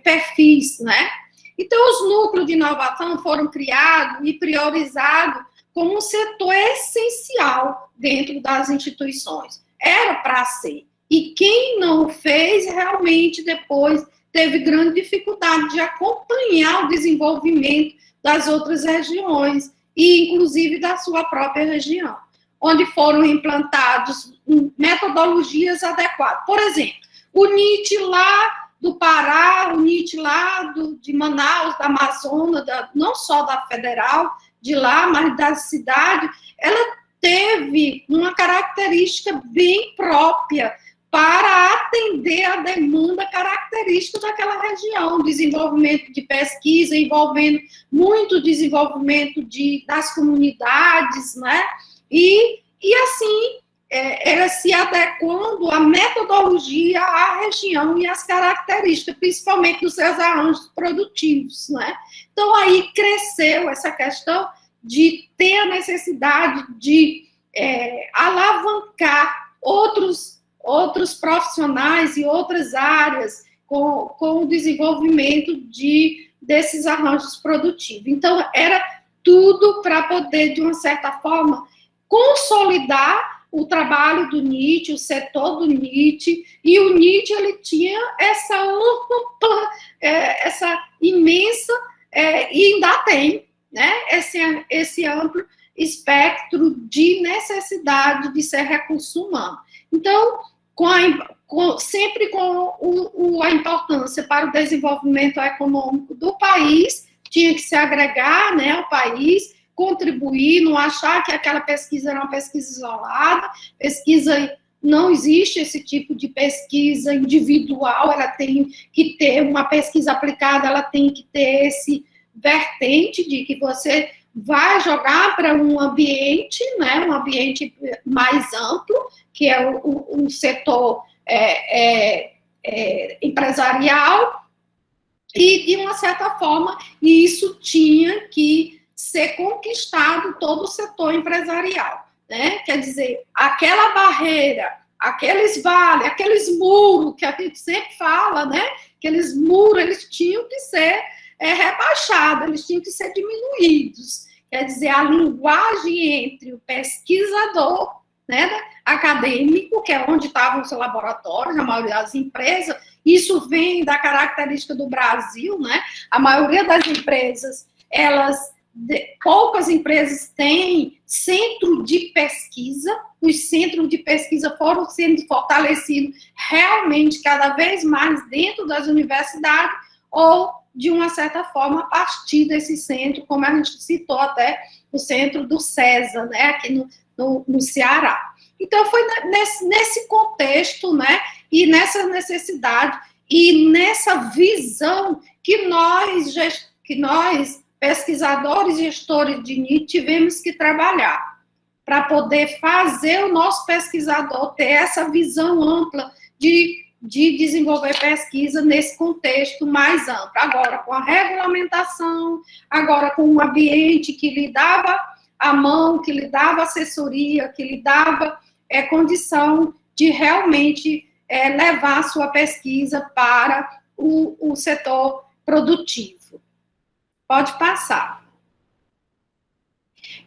perfis, né? Então, os núcleos de inovação foram criados e priorizados como um setor essencial dentro das instituições. Era para ser. E quem não fez, realmente, depois, teve grande dificuldade de acompanhar o desenvolvimento das outras regiões, e inclusive da sua própria região, onde foram implantados metodologias adequadas. Por exemplo, o NIT lá do Pará, o NIT lá de Manaus, da Amazonas, não só da federal, de lá, mas da cidade, ela teve uma característica bem própria para atender a demanda característica daquela região, desenvolvimento de pesquisa, envolvendo muito desenvolvimento das comunidades, né? E assim, ela se adequando à metodologia, à região e às características, principalmente dos seus arranjos produtivos, né? Então, aí cresceu essa questão de ter a necessidade de alavancar outros profissionais e outras áreas com o desenvolvimento desses arranjos produtivos. Então, era tudo para poder, de uma certa forma, consolidar o trabalho do NIT, o setor do NIT, e o NIT ele tinha essa ampla, essa imensa, e ainda tem, né, esse amplo espectro de necessidade de ser recurso humano. Então, sempre com a importância para o desenvolvimento econômico do país, tinha que se agregar, né, ao país, contribuir, não achar que aquela pesquisa era uma pesquisa isolada, não existe esse tipo de pesquisa individual, ela tem que ter uma pesquisa aplicada, ela tem que ter esse vertente de que você vai jogar para um ambiente, né, um ambiente mais amplo, que é um setor empresarial, e, de uma certa forma, isso tinha que ser conquistado todo o setor empresarial, né? Quer dizer, aquela barreira, aqueles vales, aqueles muros que a gente sempre fala, né? Aqueles muros, eles tinham que ser rebaixados, eles tinham que ser diminuídos. Quer dizer, a linguagem entre o pesquisador, né, acadêmico, que é onde estavam os laboratórios, a maioria das empresas, isso vem da característica do Brasil, né? A maioria das empresas, poucas empresas têm centro de pesquisa, os centros de pesquisa foram sendo fortalecidos realmente cada vez mais dentro das universidades, ou, de uma certa forma, a partir desse centro, como a gente citou até, o centro do César, né, aqui no Ceará. Então, foi nesse contexto, né, e nessa necessidade, e nessa visão que nós pesquisadores e gestores de NIT, tivemos que trabalhar para poder fazer o nosso pesquisador ter essa visão ampla de desenvolver pesquisa nesse contexto mais amplo. Agora, com a regulamentação, agora com um ambiente que lhe dava a mão, que lhe dava assessoria, que lhe dava condição de realmente levar a sua pesquisa para o setor produtivo. Pode passar.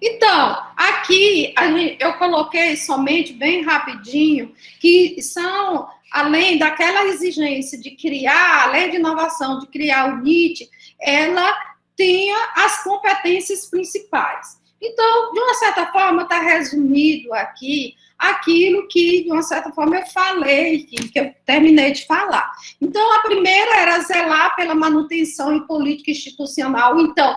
Então, aqui eu coloquei somente bem rapidinho que são, além daquela exigência de criar, além de inovação, de criar o NIT, ela tenha as competências principais. Então, de uma certa forma, está resumido aqui aquilo que, de uma certa forma, eu falei, que eu terminei de falar. Então, a primeira era zelar pela manutenção em política institucional. Então,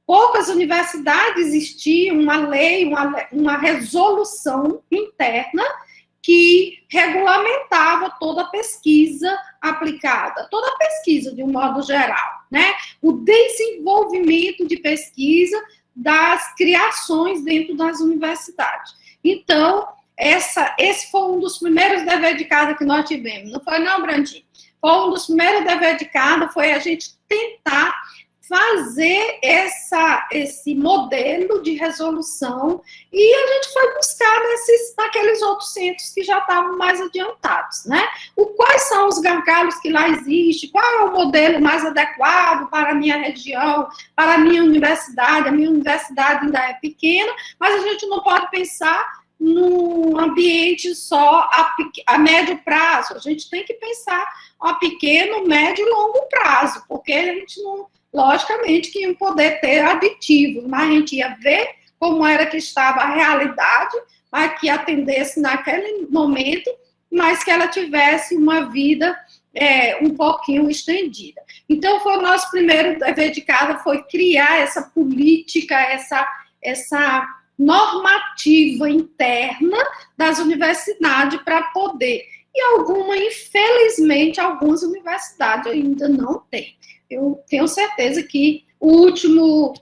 poucas universidades existiam uma lei, uma resolução interna que regulamentava toda a pesquisa aplicada, toda a pesquisa, de um modo geral, né? O desenvolvimento de pesquisa das criações dentro das universidades. Então, esse foi um dos primeiros deveres de casa que nós tivemos. Não foi não, Brandinho? Foi um dos primeiros deveres de casa, foi a gente tentar fazer fazer esse modelo de resolução e a gente foi buscar naqueles outros centros que já estavam mais adiantados, né? Quais são os gargalos que lá existem, qual é o modelo mais adequado para a minha região, para a minha universidade ainda é pequena, mas a gente não pode pensar num ambiente só a médio prazo, a gente tem que pensar a pequeno, médio e longo prazo, porque a gente não, logicamente que ia poder ter aditivos, mas a gente ia ver como era que estava a realidade, mas que atendesse naquele momento, mas que ela tivesse uma vida um pouquinho estendida. Então, foi o nosso primeiro dever de casa, foi criar essa política, essa normativa interna das universidades para poder, e infelizmente, algumas universidades ainda não têm. Eu tenho certeza que o último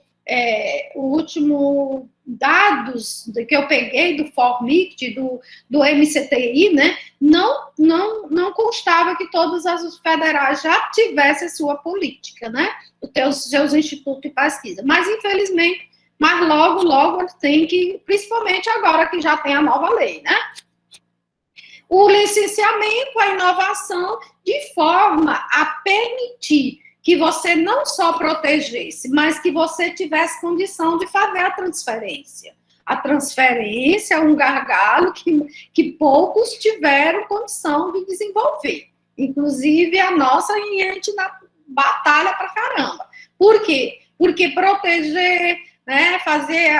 dados que eu peguei do Formic, do MCTI, né, não constava que todas as federais já tivessem a sua política, né, os seus institutos de pesquisa, mas infelizmente, logo tem que, principalmente agora que já tem a nova lei, né. O licenciamento, a inovação, de forma a permitir que você não só protegesse, mas que você tivesse condição de fazer a transferência. A transferência é um gargalo que poucos tiveram condição de desenvolver. Inclusive, a nossa gente na batalha pra caramba. Por quê? Porque proteger, né, fazer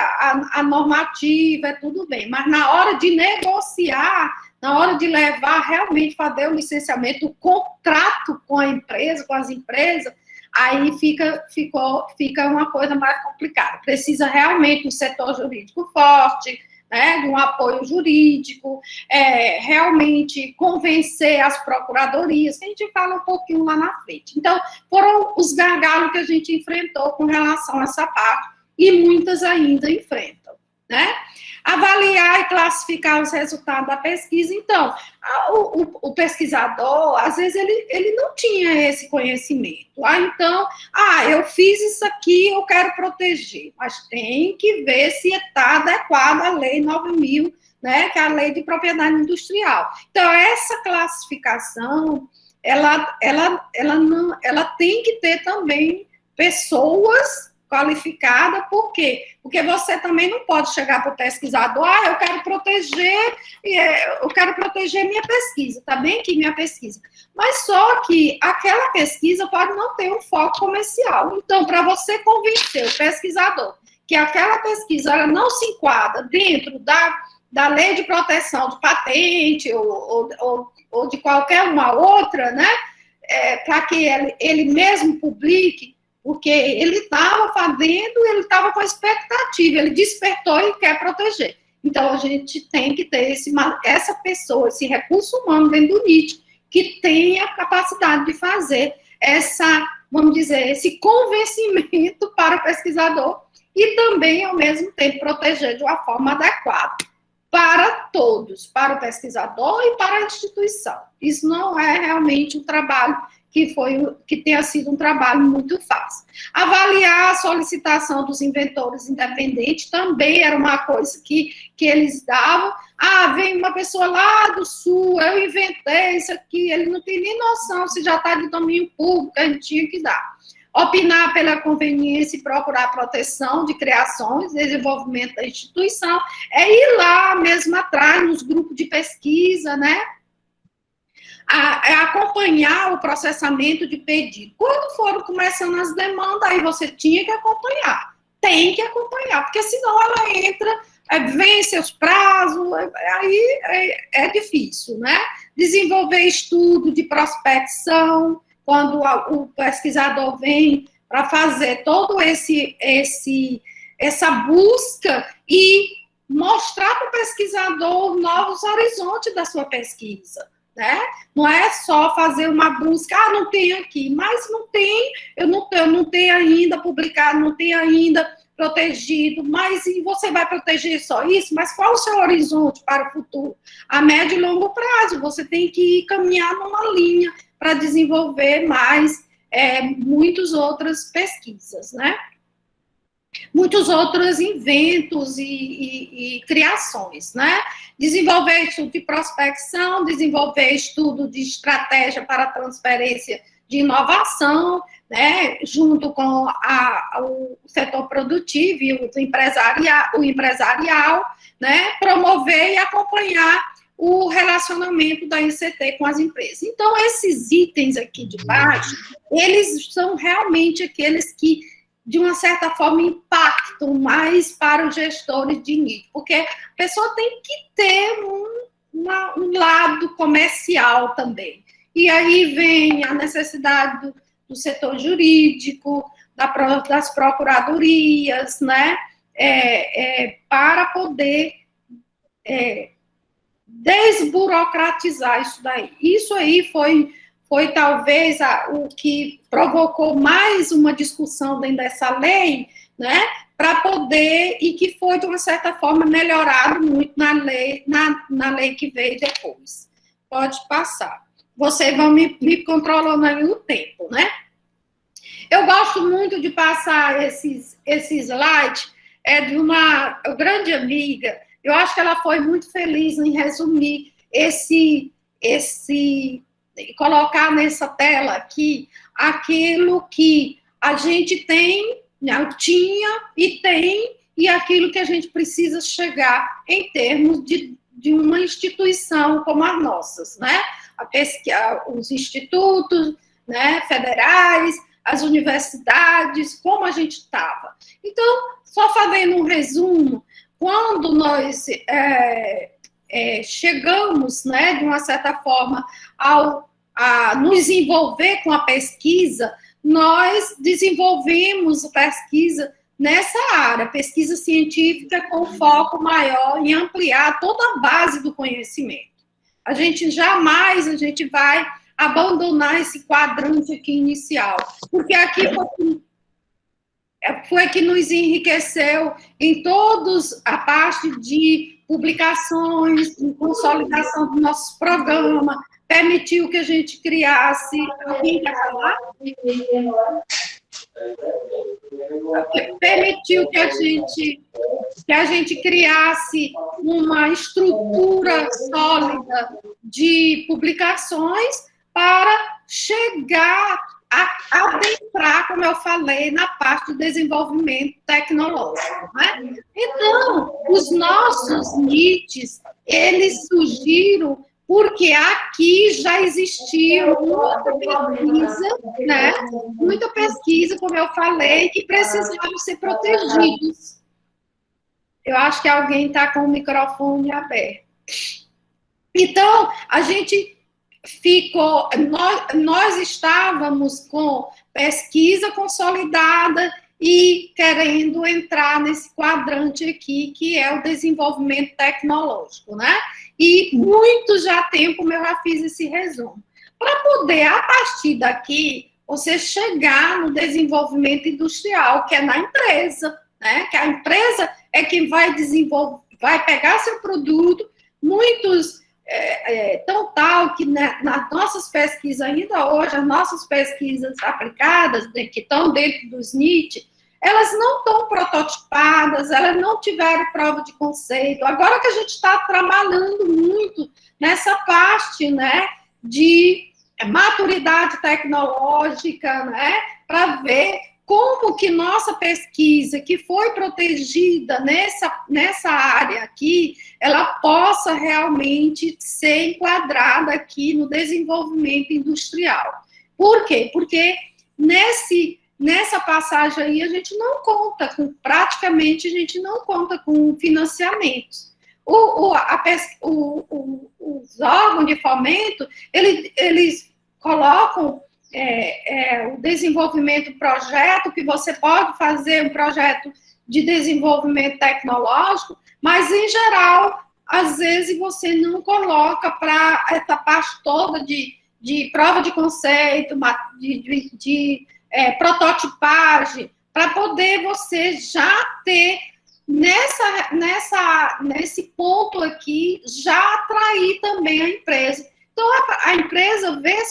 a normativa é tudo bem, mas na hora de negociar, na hora de levar realmente fazer o licenciamento, o contrato com a empresa, com as empresas, aí fica uma coisa mais complicada. Precisa realmente um setor jurídico forte, né, de um apoio jurídico, realmente convencer as procuradorias, que a gente fala um pouquinho lá na frente. Então, foram os gargalos que a gente enfrentou com relação a essa parte, e muitas ainda enfrentam, né? Avaliar e classificar os resultados da pesquisa. Então, o pesquisador, às vezes, ele não tinha esse conhecimento. Então, eu fiz isso aqui, eu quero proteger, mas tem que ver se está adequado à Lei 9.000, né, que é a Lei de Propriedade Industrial. Então, essa classificação, ela tem que ter também pessoas qualificada, por quê? Porque você também não pode chegar para o pesquisador, eu quero proteger minha pesquisa, tá bem aqui minha pesquisa, mas só que aquela pesquisa pode não ter um foco comercial. Então, para você convencer o pesquisador que aquela pesquisa ela não se enquadra dentro da lei de proteção de patente ou de qualquer uma outra, né, para que ele mesmo publique, porque ele estava fazendo, ele estava com a expectativa, ele despertou e quer proteger. Então, a gente tem que ter essa pessoa, esse recurso humano dentro do NIT, que tenha a capacidade de fazer vamos dizer, esse convencimento para o pesquisador e também, ao mesmo tempo, proteger de uma forma adequada para todos, para o pesquisador e para a instituição. Isso não é realmente um trabalho que tenha sido um trabalho muito fácil. Avaliar a solicitação dos inventores independentes também era uma coisa que eles davam. Vem uma pessoa lá do sul, eu inventei isso aqui, ele não tem nem noção se já está de domínio público, a gente tinha que dar. Opinar pela conveniência e procurar proteção de criações, desenvolvimento da instituição, ir lá mesmo atrás, nos grupos de pesquisa, né? Acompanhar o processamento de pedido. Quando foram começando as demandas, aí você tinha que acompanhar. Tem que acompanhar, porque senão ela entra, vence os prazos, aí é difícil, né? Desenvolver estudo de prospecção, quando o pesquisador vem para fazer todo essa busca e mostrar para o pesquisador novos horizontes da sua pesquisa. Né? Não é só fazer uma busca, não tem aqui, mas não tem, eu não tenho ainda publicado, não tenho ainda protegido, mas e você vai proteger só isso? Mas qual o seu horizonte para o futuro? A médio e longo prazo, você tem que ir caminhar numa linha para desenvolver mais muitas outras pesquisas, né? Muitos outros inventos e criações, né? Desenvolver estudo de prospecção, desenvolver estudo de estratégia para transferência de inovação, né? Junto com o setor produtivo e o empresarial, né? Promover e acompanhar o relacionamento da ICT com as empresas. Então, esses itens aqui de baixo, eles são realmente aqueles que, de uma certa forma, impactam mais para os gestores de NIT, porque a pessoa tem que ter um lado comercial também. E aí vem a necessidade do setor jurídico, das procuradorias, né, para poder desburocratizar isso daí. Isso aí foi talvez o que provocou mais uma discussão dentro dessa lei, né, para poder, e que foi, de uma certa forma, melhorado muito na lei que veio depois. Pode passar. Vocês vão me controlando aí o tempo, né? Eu gosto muito de passar esses slides, de uma grande amiga. Eu acho que ela foi muito feliz em resumir colocar nessa tela aqui aquilo que a gente tem, né, tinha e tem, e aquilo que a gente precisa chegar em termos de uma instituição como as nossas, né? Os institutos, né, federais, as universidades, como a gente estava. Então, só fazendo um resumo, quando nós chegamos, né, de uma certa forma, a nos envolver com a pesquisa, nós desenvolvemos pesquisa nessa área, pesquisa científica com foco maior em ampliar toda a base do conhecimento. A gente jamais vai abandonar esse quadrante aqui inicial, porque aqui foi que nos enriqueceu em todos a parte de publicações, de consolidação do nosso programa, permitiu que a gente criasse... Alguém quer falar? Permitiu que a gente criasse uma estrutura sólida de publicações para chegar a adentrar, como eu falei, na parte do desenvolvimento tecnológico, né? Então, os nossos NITs, eles surgiram porque aqui já existia muita pesquisa, né? Muita pesquisa, como eu falei, que precisavam ser protegidos. Eu acho que alguém está com o microfone aberto. Então, a gente ficou... Nós estávamos com pesquisa consolidada e querendo entrar nesse quadrante aqui, que é o desenvolvimento tecnológico, né? E muito já tempo eu já fiz esse resumo. Para poder, a partir daqui, você chegar no desenvolvimento industrial, que é na empresa, né? Que a empresa é quem vai desenvolver, vai pegar seu produto, muitos... tão tal que nas nossas pesquisas, ainda hoje, as nossas pesquisas aplicadas, que estão dentro dos NIT, elas não estão prototipadas, elas não tiveram prova de conceito. Agora que a gente está trabalhando muito nessa parte, né, de maturidade tecnológica, né, para ver como que nossa pesquisa, que foi protegida nessa área aqui, ela possa realmente ser enquadrada aqui no desenvolvimento industrial. Por quê? Porque nessa passagem aí a gente não conta com, praticamente a gente não conta com financiamentos. Os órgãos de fomento, eles colocam o desenvolvimento projeto, que você pode fazer um projeto de desenvolvimento tecnológico, mas, em geral, às vezes você não coloca para essa parte toda de prova de conceito, de prototipagem, para poder você já ter, nesse ponto aqui, já atrair também a empresa. Então, a empresa vê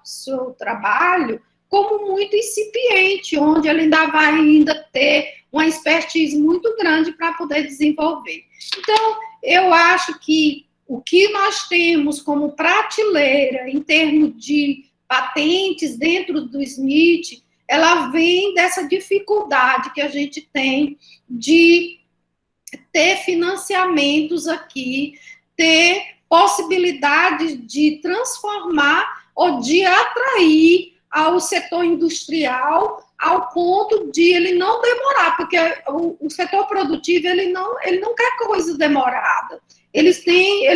seu trabalho como muito incipiente, onde ele ainda vai ainda ter uma expertise muito grande para poder desenvolver. Então, eu acho que o que nós temos como prateleira em termos de patentes dentro do SNIT, ela vem dessa dificuldade que a gente tem de ter financiamentos aqui, ter possibilidade de transformar ou de atrair ao setor industrial ao ponto de ele não demorar, porque o setor produtivo ele não quer coisa demorada. Eles têm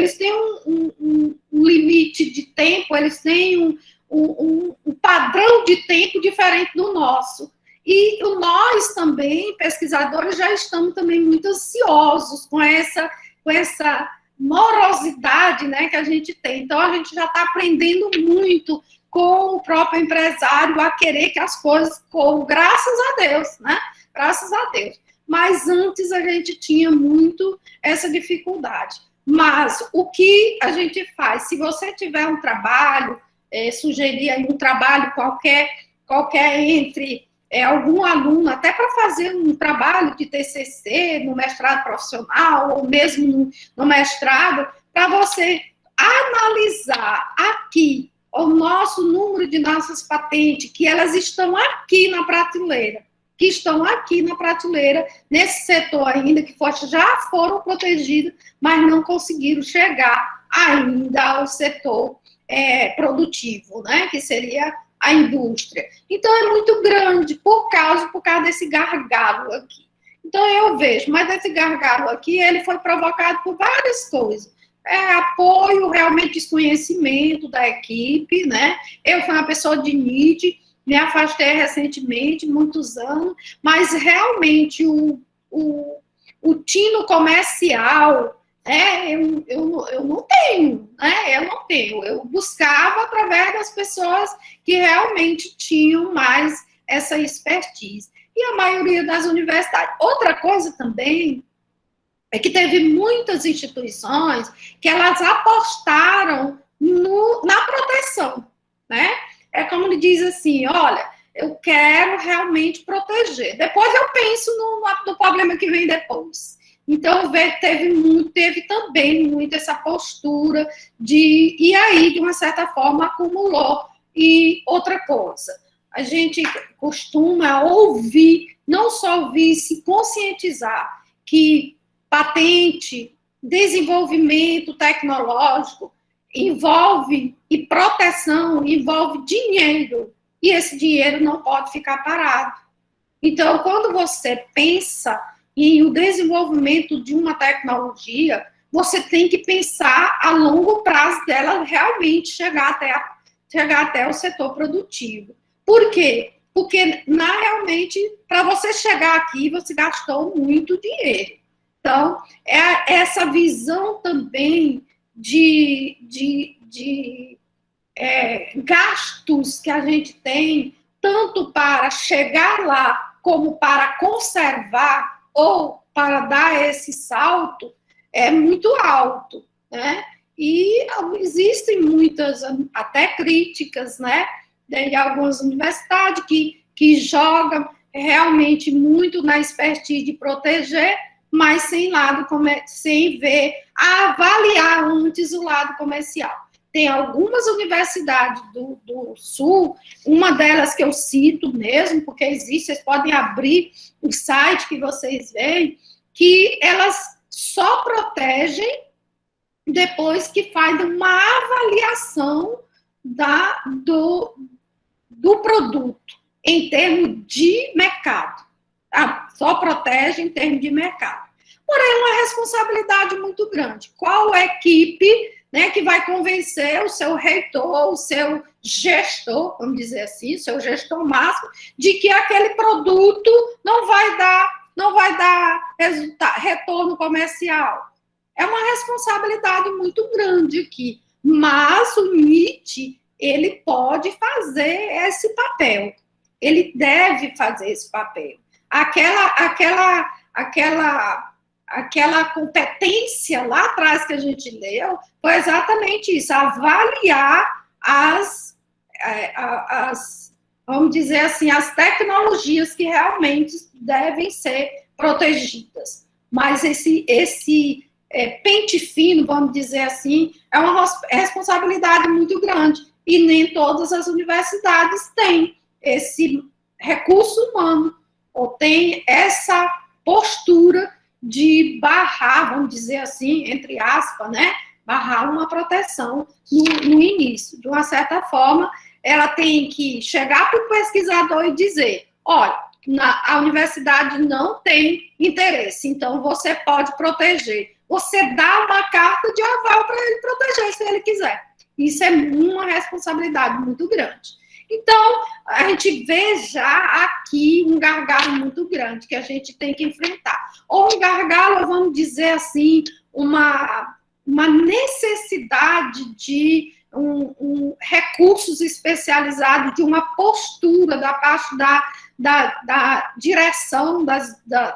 um limite de tempo, eles têm um padrão de tempo diferente do nosso. E nós também, pesquisadores, já estamos também muito ansiosos com essa morosidade, né, que a gente tem. Então, a gente já está aprendendo muito com o próprio empresário a querer que as coisas corram, graças a Deus, né? Graças a Deus. Mas antes a gente tinha muito essa dificuldade. Mas o que a gente faz? Se você tiver um trabalho, sugerir aí um trabalho qualquer entre algum aluno, até para fazer um trabalho de TCC no mestrado profissional, ou mesmo no mestrado, para você analisar aqui o nosso número de nossas patentes, que elas estão aqui na prateleira, nesse setor ainda, que já foram protegidas, mas não conseguiram chegar ainda ao setor produtivo, né, que seria a indústria. Então, é muito grande por causa desse gargalo aqui. Então, eu vejo, mas esse gargalo aqui, ele foi provocado por várias coisas. Apoio, realmente, desconhecimento da equipe, né? Eu fui uma pessoa de NIT, me afastei recentemente, muitos anos, mas realmente o tino comercial, eu não tenho, né? Eu não tenho. Eu buscava através das pessoas que realmente tinham mais essa expertise. E a maioria das universidades. Outra coisa também é que teve muitas instituições que elas apostaram na proteção, né? É como ele diz assim, olha, eu quero realmente proteger. Depois eu penso no problema que vem depois. Então, teve também muito essa postura e aí, de uma certa forma, acumulou. E outra coisa, a gente costuma ouvir, não só ouvir, se conscientizar que patente, desenvolvimento tecnológico e proteção envolve dinheiro, e esse dinheiro não pode ficar parado. Então, quando você pensa em o desenvolvimento de uma tecnologia, você tem que pensar a longo prazo dela realmente chegar até o setor produtivo. Por quê? Porque, realmente, para você chegar aqui, você gastou muito dinheiro. Então, essa visão também de gastos que a gente tem, tanto para chegar lá, como para conservar, ou para dar esse salto, é muito alto, né? E existem muitas, até críticas, né, de algumas universidades que jogam realmente muito na expertise de proteger, mas sem avaliar antes o lado comercial. Tem algumas universidades do Sul, uma delas que eu cito mesmo, porque existe, vocês podem abrir o site que vocês veem, que elas só protegem depois que faz uma avaliação do produto em termos de mercado. Só protege em termos de mercado. Porém, é uma responsabilidade muito grande. Qual equipe, né, que vai convencer o seu reitor, o seu gestor, vamos dizer assim, o seu gestor máximo, de que aquele produto não vai dar retorno comercial? É uma responsabilidade muito grande aqui. Mas o NIT, ele pode fazer esse papel. Ele deve fazer esse papel. Aquela competência lá atrás que a gente leu foi exatamente isso, avaliar vamos dizer assim, as tecnologias que realmente devem ser protegidas. Mas esse pente fino, vamos dizer assim, é uma responsabilidade muito grande. E nem todas as universidades têm esse recurso humano, ou tem essa postura de barrar, vamos dizer assim, entre aspas, né? Barrar uma proteção no início. De uma certa forma, ela tem que chegar para o pesquisador e dizer, olha, a universidade não tem interesse, então você pode proteger. Você dá uma carta de aval para ele proteger, se ele quiser. Isso é uma responsabilidade muito grande. Então, a gente vê já aqui um gargalo muito grande que a gente tem que enfrentar. Ou um gargalo, vamos dizer assim, uma necessidade de recursos especializados, de uma postura da parte da direção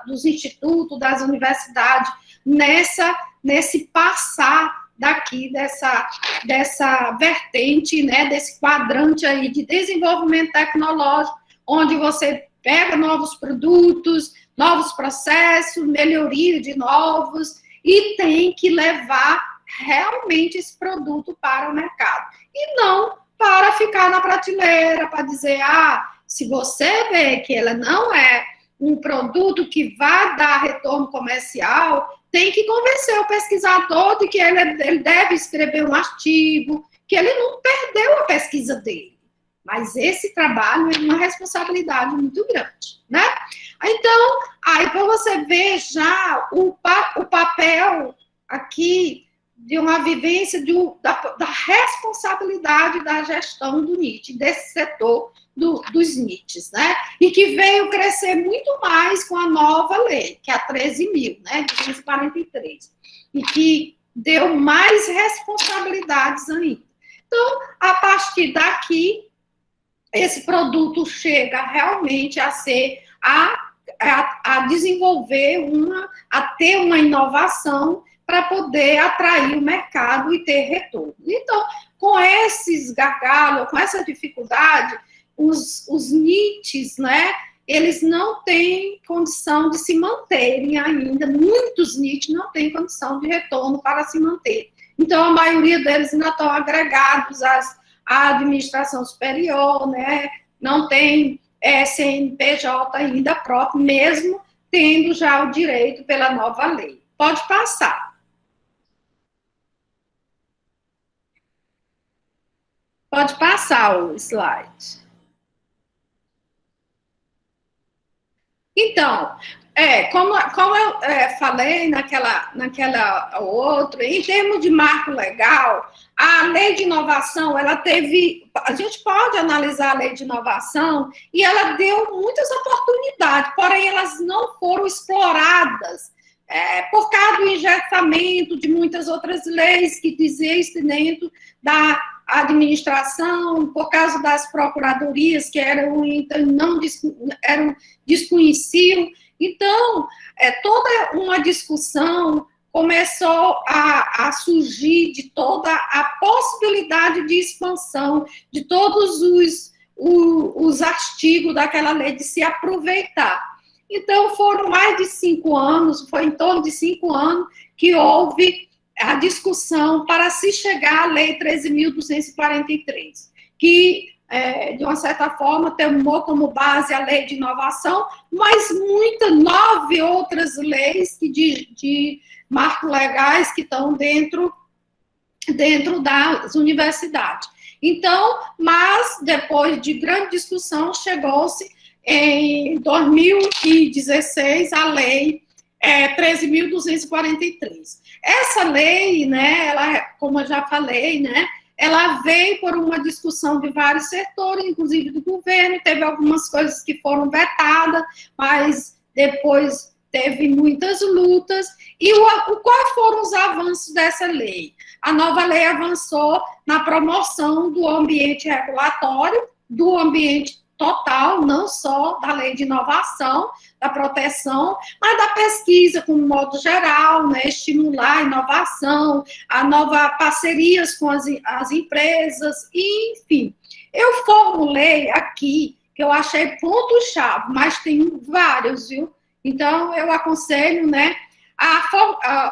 dos institutos, das universidades, nesse passar daqui, dessa vertente, né, desse quadrante aí de desenvolvimento tecnológico, onde você pega novos produtos, novos processos, melhoria de novos, e tem que levar realmente esse produto para o mercado. E não para ficar na prateleira, para dizer, se você vê que ela não é um produto que vai dar retorno comercial, tem que convencer o pesquisador de que ele deve escrever um artigo, que ele não perdeu a pesquisa dele. Mas esse trabalho é uma responsabilidade muito grande, né? Então, aí para você ver já o papel aqui de uma vivência da responsabilidade da gestão do NIT, desse setor dos NITs, né? E que veio crescer muito mais com a nova lei, que é a 13.000, né? 243, e que deu mais responsabilidades ainda. Então, a partir daqui, esse produto chega realmente a ser, a desenvolver a ter uma inovação para poder atrair o mercado e ter retorno. Então, com esses gargalos, com essa dificuldade, os NITs, né, eles não têm condição de se manterem ainda, muitos NITs não têm condição de retorno para se manter. Então, a maioria deles ainda estão agregados à administração superior, né, não tem CNPJ ainda próprio, mesmo tendo já o direito pela nova lei. Pode passar. Pode passar o slide. Então, como eu falei naquela outra, em termos de marco legal, a lei de inovação, ela teve, a gente pode analisar a lei de inovação, e ela deu muitas oportunidades, porém elas não foram exploradas, por causa do engessamento de muitas outras leis que existem dentro da administração, por causa das procuradorias que desconheciam. Então, toda uma discussão começou a surgir de toda a possibilidade de expansão de todos os artigos daquela lei, de se aproveitar. Então, foram mais de 5 anos, foi em torno de 5 anos que houve a discussão para se chegar à Lei 13.243, que, de uma certa forma, tomou como base a Lei de Inovação, mas 9 outras leis de marcos legais que estão dentro das universidades. Então, mas, depois de grande discussão, chegou-se em 2016 a Lei 13.243. Essa lei, né, ela, como eu já falei, né, ela veio por uma discussão de vários setores, inclusive do governo, teve algumas coisas que foram vetadas, mas depois teve muitas lutas. E quais foram os avanços dessa lei? A nova lei avançou na promoção do ambiente regulatório, do ambiente total, não só da lei de inovação, da proteção, mas da pesquisa como modo geral, né, estimular a inovação, a nova parcerias com as empresas, enfim. Eu formulei aqui que eu achei ponto-chave, mas tem vários, viu? Então, eu aconselho, né,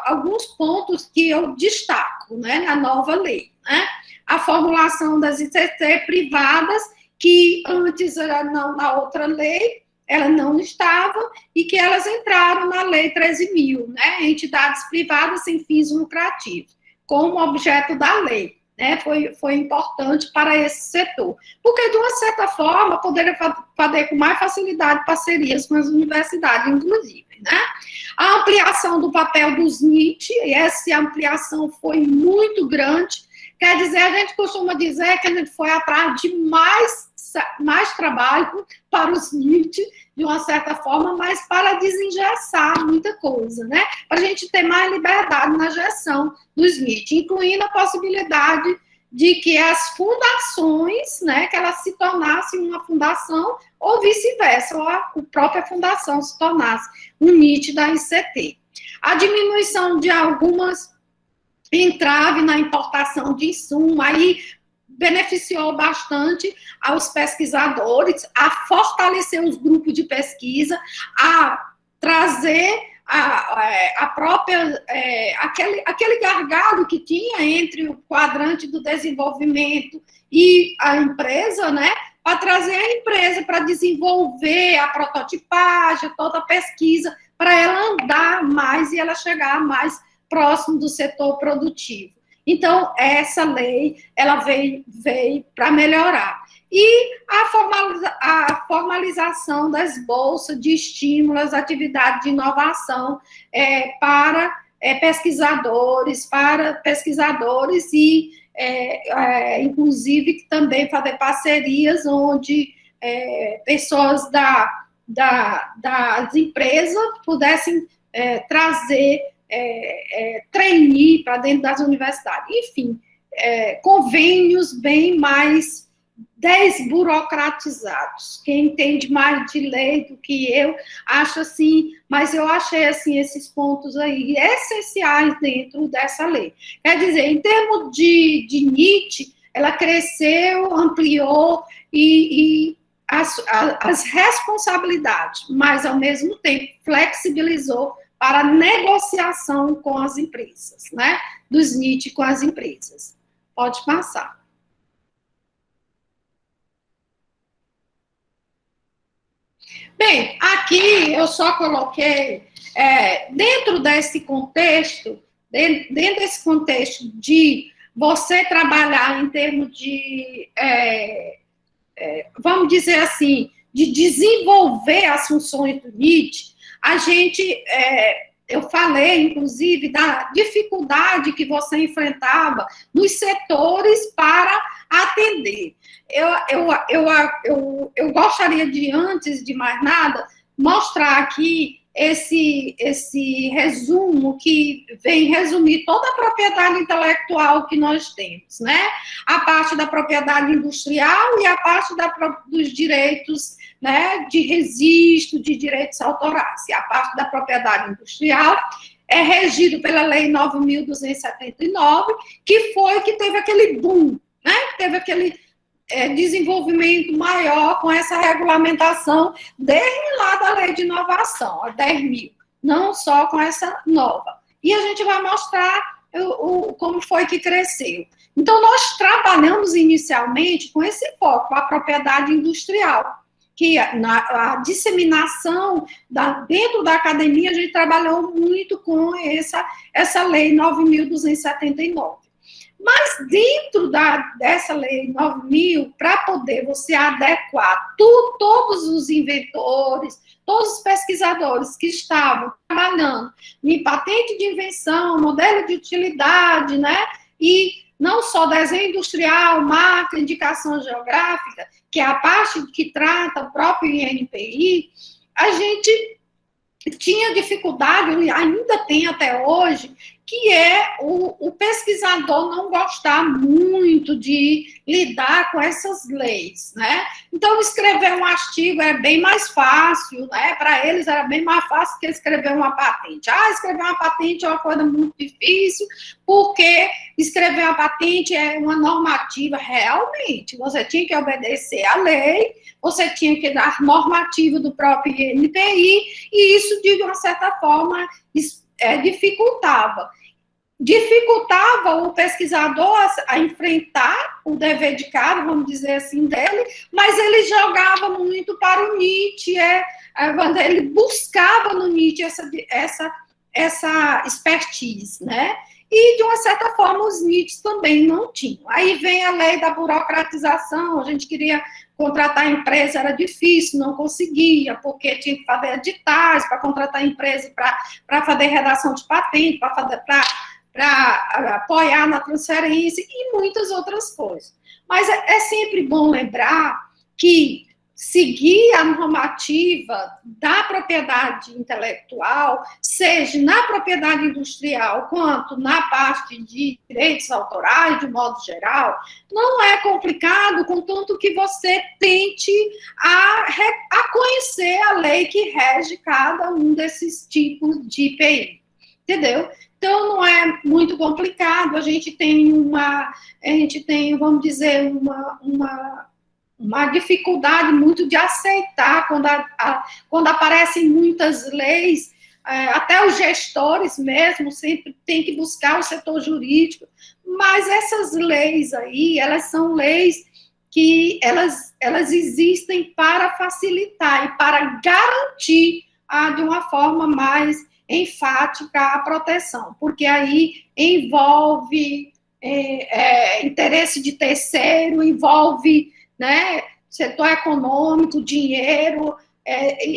alguns pontos que eu destaco, né, na nova lei, né? A formulação das ICT privadas, que antes era na outra lei, ela não estava, e que elas entraram na Lei 13.000, né? Entidades privadas sem fins lucrativos, como objeto da lei, né? Foi importante para esse setor, porque, de uma certa forma, poderia fazer com mais facilidade parcerias com as universidades, inclusive, né? A ampliação do papel dos NIT, e essa ampliação foi muito grande, quer dizer, a gente costuma dizer que a gente foi atrás de mais trabalho para os NIT, de uma certa forma, mas para desengessar muita coisa, né? Para a gente ter mais liberdade na gestão dos NIT, incluindo a possibilidade de que as fundações, né, que elas se tornassem uma fundação, ou vice-versa, ou a própria fundação se tornasse um NIT da ICT. A diminuição de algumas entraves na importação de insumo, aí beneficiou bastante aos pesquisadores, a fortalecer os grupos de pesquisa, a trazer a própria, aquele gargalo que tinha entre o quadrante do desenvolvimento e a empresa, né, para trazer a empresa para desenvolver a prototipagem, toda a pesquisa, para ela andar mais e ela chegar mais próximo do setor produtivo. Então, essa lei, ela veio para melhorar. E a formalização das bolsas de estímulo às atividades de inovação para pesquisadores e, inclusive, também fazer parcerias onde pessoas das empresas pudessem trazer trainee para dentro das universidades. Enfim, convênios bem mais desburocratizados. Quem entende mais de lei do que eu, acha assim, mas eu achei assim, esses pontos aí essenciais dentro dessa lei. Quer dizer, em termos de NIT, ela cresceu, ampliou e as responsabilidades, mas, ao mesmo tempo, flexibilizou para negociação com as empresas, né? Dos NIT com as empresas. Pode passar. Bem, aqui eu só coloquei, dentro desse contexto de você trabalhar em termos de, vamos dizer assim, de desenvolver as funções do NIT, a gente, eu falei, inclusive, da dificuldade que você enfrentava nos setores para atender. Eu gostaria de, antes de mais nada, mostrar aqui esse resumo que vem resumir toda a propriedade intelectual que nós temos, né? A parte da propriedade industrial e a parte dos direitos, né, de registro, de direitos autorais. E a parte da propriedade industrial é regido pela Lei 9.279, que teve aquele boom, né? Teve aquele desenvolvimento maior com essa regulamentação desde lá da Lei de Inovação, a 10.000, não só com essa nova. E a gente vai mostrar como foi que cresceu. Então, nós trabalhamos inicialmente com esse foco, a propriedade industrial, que a disseminação dentro da academia, a gente trabalhou muito com essa Lei 9.279. Mas dentro dessa Lei 9.000, para poder você adequar todos os inventores, todos os pesquisadores que estavam trabalhando em patente de invenção, modelo de utilidade, né? E não só desenho industrial, marca, indicação geográfica, que é a parte que trata o próprio INPI, a gente tinha dificuldade, ainda tem até hoje, que é o pesquisador não gostar muito de lidar com essas leis, né? Então, escrever um artigo é bem mais fácil, né? Para eles era bem mais fácil que escrever uma patente. Escrever uma patente é uma coisa muito difícil, porque escrever uma patente é uma normativa, realmente. Você tinha que obedecer à lei, você tinha que dar normativa do próprio INPI, e isso, de uma certa forma, dificultava o pesquisador a enfrentar o dever de casa, vamos dizer assim, dele, mas ele jogava muito para o NIT, ele buscava no NIT essa expertise, né? E, de uma certa forma, os NITs também não tinham. Aí vem a lei da burocratização, a gente queria contratar empresa, era difícil, não conseguia, porque tinha que fazer editais para contratar empresa, para fazer redação de patente, para apoiar na transferência e muitas outras coisas. Mas é sempre bom lembrar que seguir a normativa da propriedade intelectual, seja na propriedade industrial, quanto na parte de direitos autorais, de modo geral, não é complicado, contanto que você tente a conhecer a lei que rege cada um desses tipos de IPI, entendeu? Então, não é muito complicado, a gente tem, vamos dizer, uma dificuldade muito de aceitar quando aparecem muitas leis, até os gestores mesmo sempre têm que buscar o setor jurídico, mas essas leis aí, elas são leis que elas existem para facilitar e para garantir de uma forma mais enfática a proteção, porque aí envolve interesse de terceiro, envolve, né, setor econômico, dinheiro,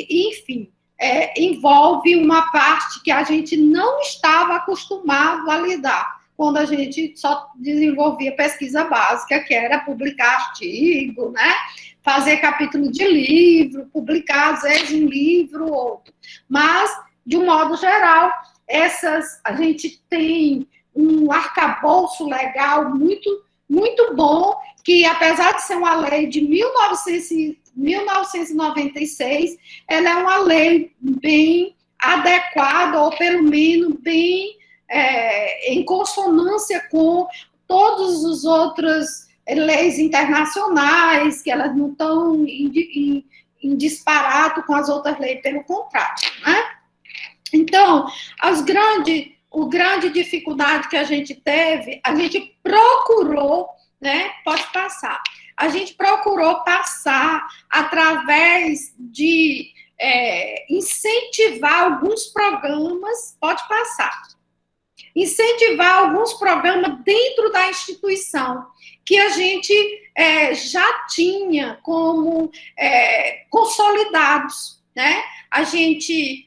enfim, envolve uma parte que a gente não estava acostumado a lidar, quando a gente só desenvolvia pesquisa básica, que era publicar artigo, né, fazer capítulo de livro, publicar, às vezes, um livro ou outro. Mas, de um modo geral, a gente tem um arcabouço legal muito, muito bom, que, apesar de ser uma lei de 1996, ela é uma lei bem adequada, ou pelo menos bem em consonância com todas as outras leis internacionais, que elas não estão em disparado com as outras leis, pelo contrário, né? Então, a grande dificuldade que a gente teve, a gente procurou, né? Pode passar. A gente procurou passar através de incentivar alguns programas, pode passar. Incentivar alguns programas dentro da instituição, que a gente já tinha como consolidados, né? A gente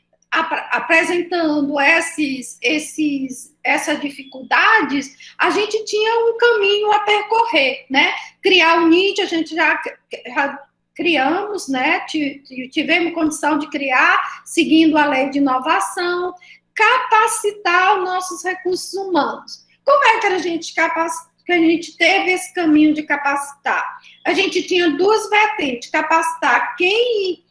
apresentando essas dificuldades, a gente tinha um caminho a percorrer, né? Criar o NIT, a gente já criamos, né? Tivemos condição de criar, seguindo a lei de inovação, capacitar os nossos recursos humanos. Como é que a gente teve esse caminho de capacitar? A gente tinha duas vertentes: capacitar quem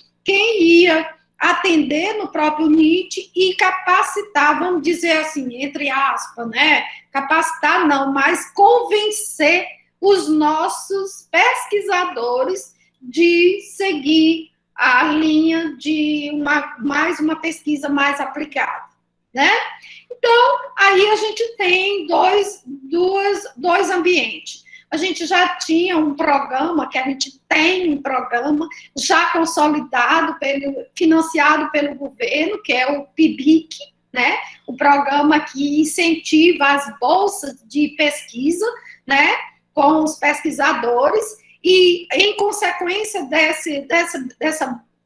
ia atender no próprio NIT e capacitar, vamos dizer assim, entre aspas, né? Capacitar não, mas convencer os nossos pesquisadores de seguir a linha de mais uma pesquisa mais aplicada, né? Então, aí a gente tem dois ambientes. A gente já tinha um programa, que a gente tem um programa já consolidado, financiado pelo governo, que é o PIBIC, né? O programa que incentiva as bolsas de pesquisa, né? Com os pesquisadores, e em consequência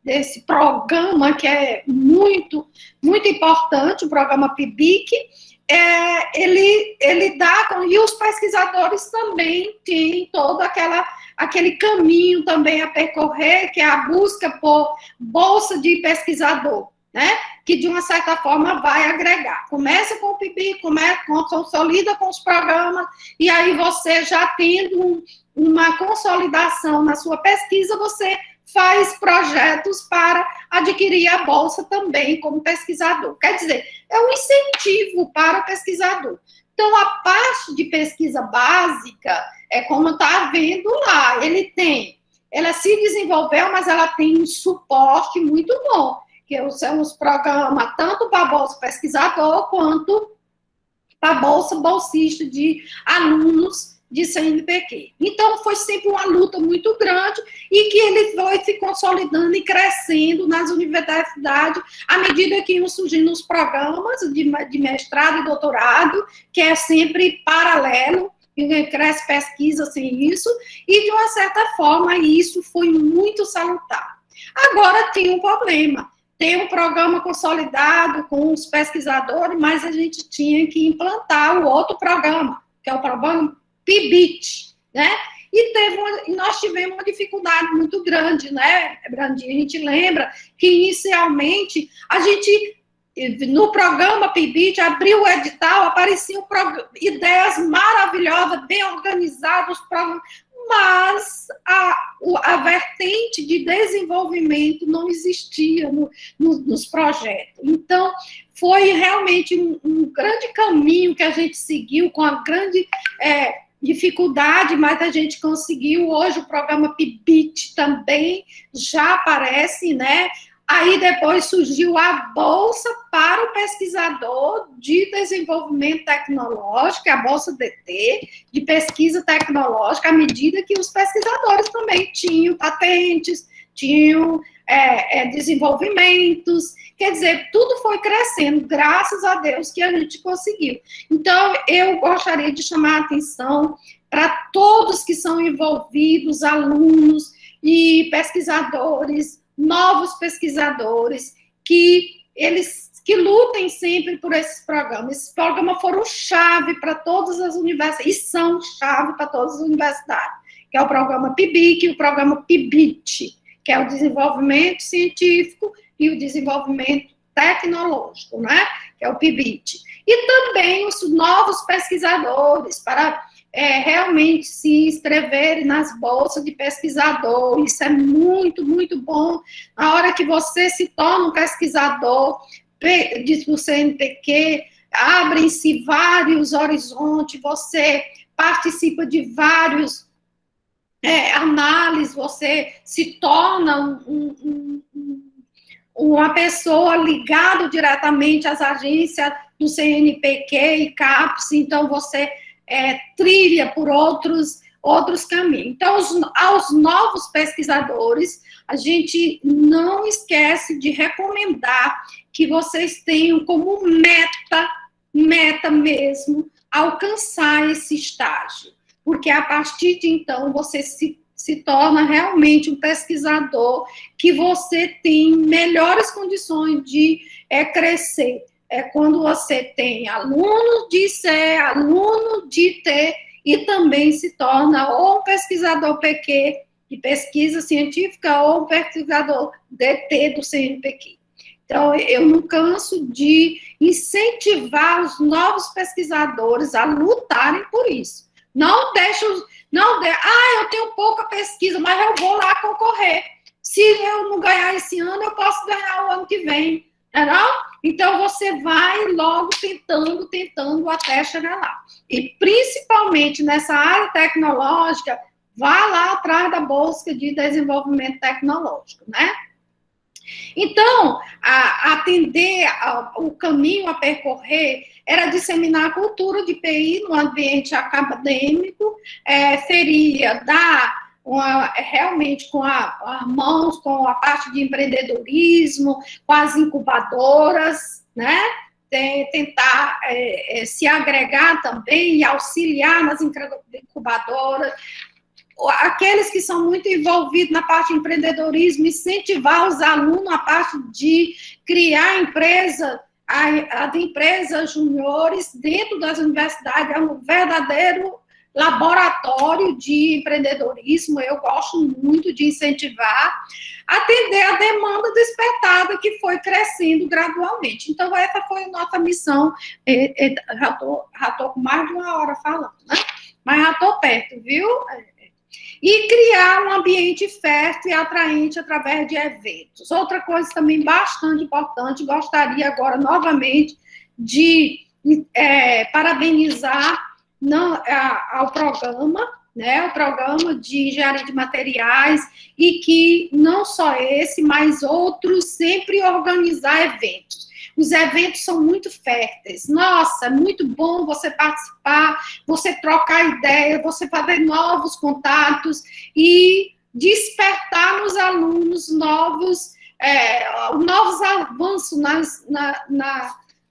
desse programa, que é muito, muito importante, o programa PIBIC, ele dá, e os pesquisadores também têm todo aquele caminho também a percorrer, que é a busca por bolsa de pesquisador, né? que de uma certa forma vai agregar. Começa com o PIB, consolida com os programas, e aí você já tendo uma consolidação na sua pesquisa, você faz projetos para adquirir a bolsa também como pesquisador. Quer dizer, é um incentivo para o pesquisador. Então, a parte de pesquisa básica, é como está vendo lá, ela se desenvolveu, mas ela tem um suporte muito bom, que são os programas tanto para a bolsa pesquisador, quanto para a bolsa bolsista de alunos de CNPq. Então, foi sempre uma luta muito grande e que ele foi se consolidando e crescendo nas universidades à medida que iam surgindo os programas de mestrado e doutorado, que é sempre paralelo, e cresce pesquisa sem isso, e de uma certa forma isso foi muito salutar. Agora tem um problema, tem um programa consolidado com os pesquisadores, mas a gente tinha que implantar o outro programa, que é o programa PIBIT, né? E nós tivemos uma dificuldade muito grande, né, Brandinha? A gente lembra que, inicialmente, no programa PIBIT, abriu o edital, apareciam ideias maravilhosas, bem organizadas, mas a vertente de desenvolvimento não existia nos projetos. Então, foi realmente um grande caminho que a gente seguiu, com a grande dificuldade, mas a gente conseguiu. Hoje o programa PIBIT também já aparece, né? Aí depois surgiu a Bolsa para o Pesquisador de Desenvolvimento Tecnológico, a Bolsa DT, de Pesquisa Tecnológica, à medida que os pesquisadores também tinham patentes, tinham desenvolvimentos, quer dizer, tudo foi crescendo, graças a Deus que a gente conseguiu. Então, eu gostaria de chamar a atenção para todos que são envolvidos, alunos e pesquisadores, novos pesquisadores, que lutem sempre por esses programas. Esses programas foram chave para todas as universidades, e são chave para todas as universidades, que é o programa PIBIC e o programa PIBIT, que é o desenvolvimento científico e o desenvolvimento tecnológico, né? Que é o PIBIT. E também os novos pesquisadores, para realmente se inscreverem nas bolsas de pesquisador. Isso é muito, muito bom. Na hora que você se torna um pesquisador do CNPq, abrem-se vários horizontes, você participa de vários análises, você se torna uma pessoa ligada diretamente às agências do CNPq e CAPES, então você trilha por outros caminhos. Então, aos novos pesquisadores, a gente não esquece de recomendar que vocês tenham como meta mesmo, alcançar esse estágio, porque a partir de então você se torna realmente um pesquisador que você tem melhores condições de crescer. É quando você tem aluno de C, aluno de T, e também se torna ou um pesquisador PQ, de pesquisa científica, ou um pesquisador DT do CNPq. Então, eu não canso de incentivar os novos pesquisadores a lutarem por isso. Eu tenho pouca pesquisa, mas eu vou lá concorrer. Se eu não ganhar esse ano, eu posso ganhar o ano que vem. Não? Então, você vai logo tentando até chegar lá. E, principalmente nessa área tecnológica, vá lá atrás da Bolsa de Desenvolvimento Tecnológico, né? Então, o caminho a percorrer era disseminar a cultura de PI no ambiente acadêmico, seria dar realmente com as mãos, com a parte de empreendedorismo, com as incubadoras, né? Tentar se agregar também e auxiliar nas incubadoras. Aqueles que são muito envolvidos na parte de empreendedorismo, incentivar os alunos a parte de criar as empresas juniores dentro das universidades, é um verdadeiro laboratório de empreendedorismo, eu gosto muito de incentivar, atender a demanda despertada que foi crescendo gradualmente. Então, essa foi a nossa missão. Já estou com mais de 1 hora falando, né? Mas já estou perto, viu? E criar um ambiente fértil e atraente através de eventos. Outra coisa também bastante importante, gostaria agora novamente de parabenizar ao programa, né, o programa de engenharia de materiais, e que não só esse, mas outros, sempre organizar eventos. Os eventos são muito férteis. Nossa, é muito bom você participar, você trocar ideia, você fazer novos contatos e despertar nos alunos novos avanços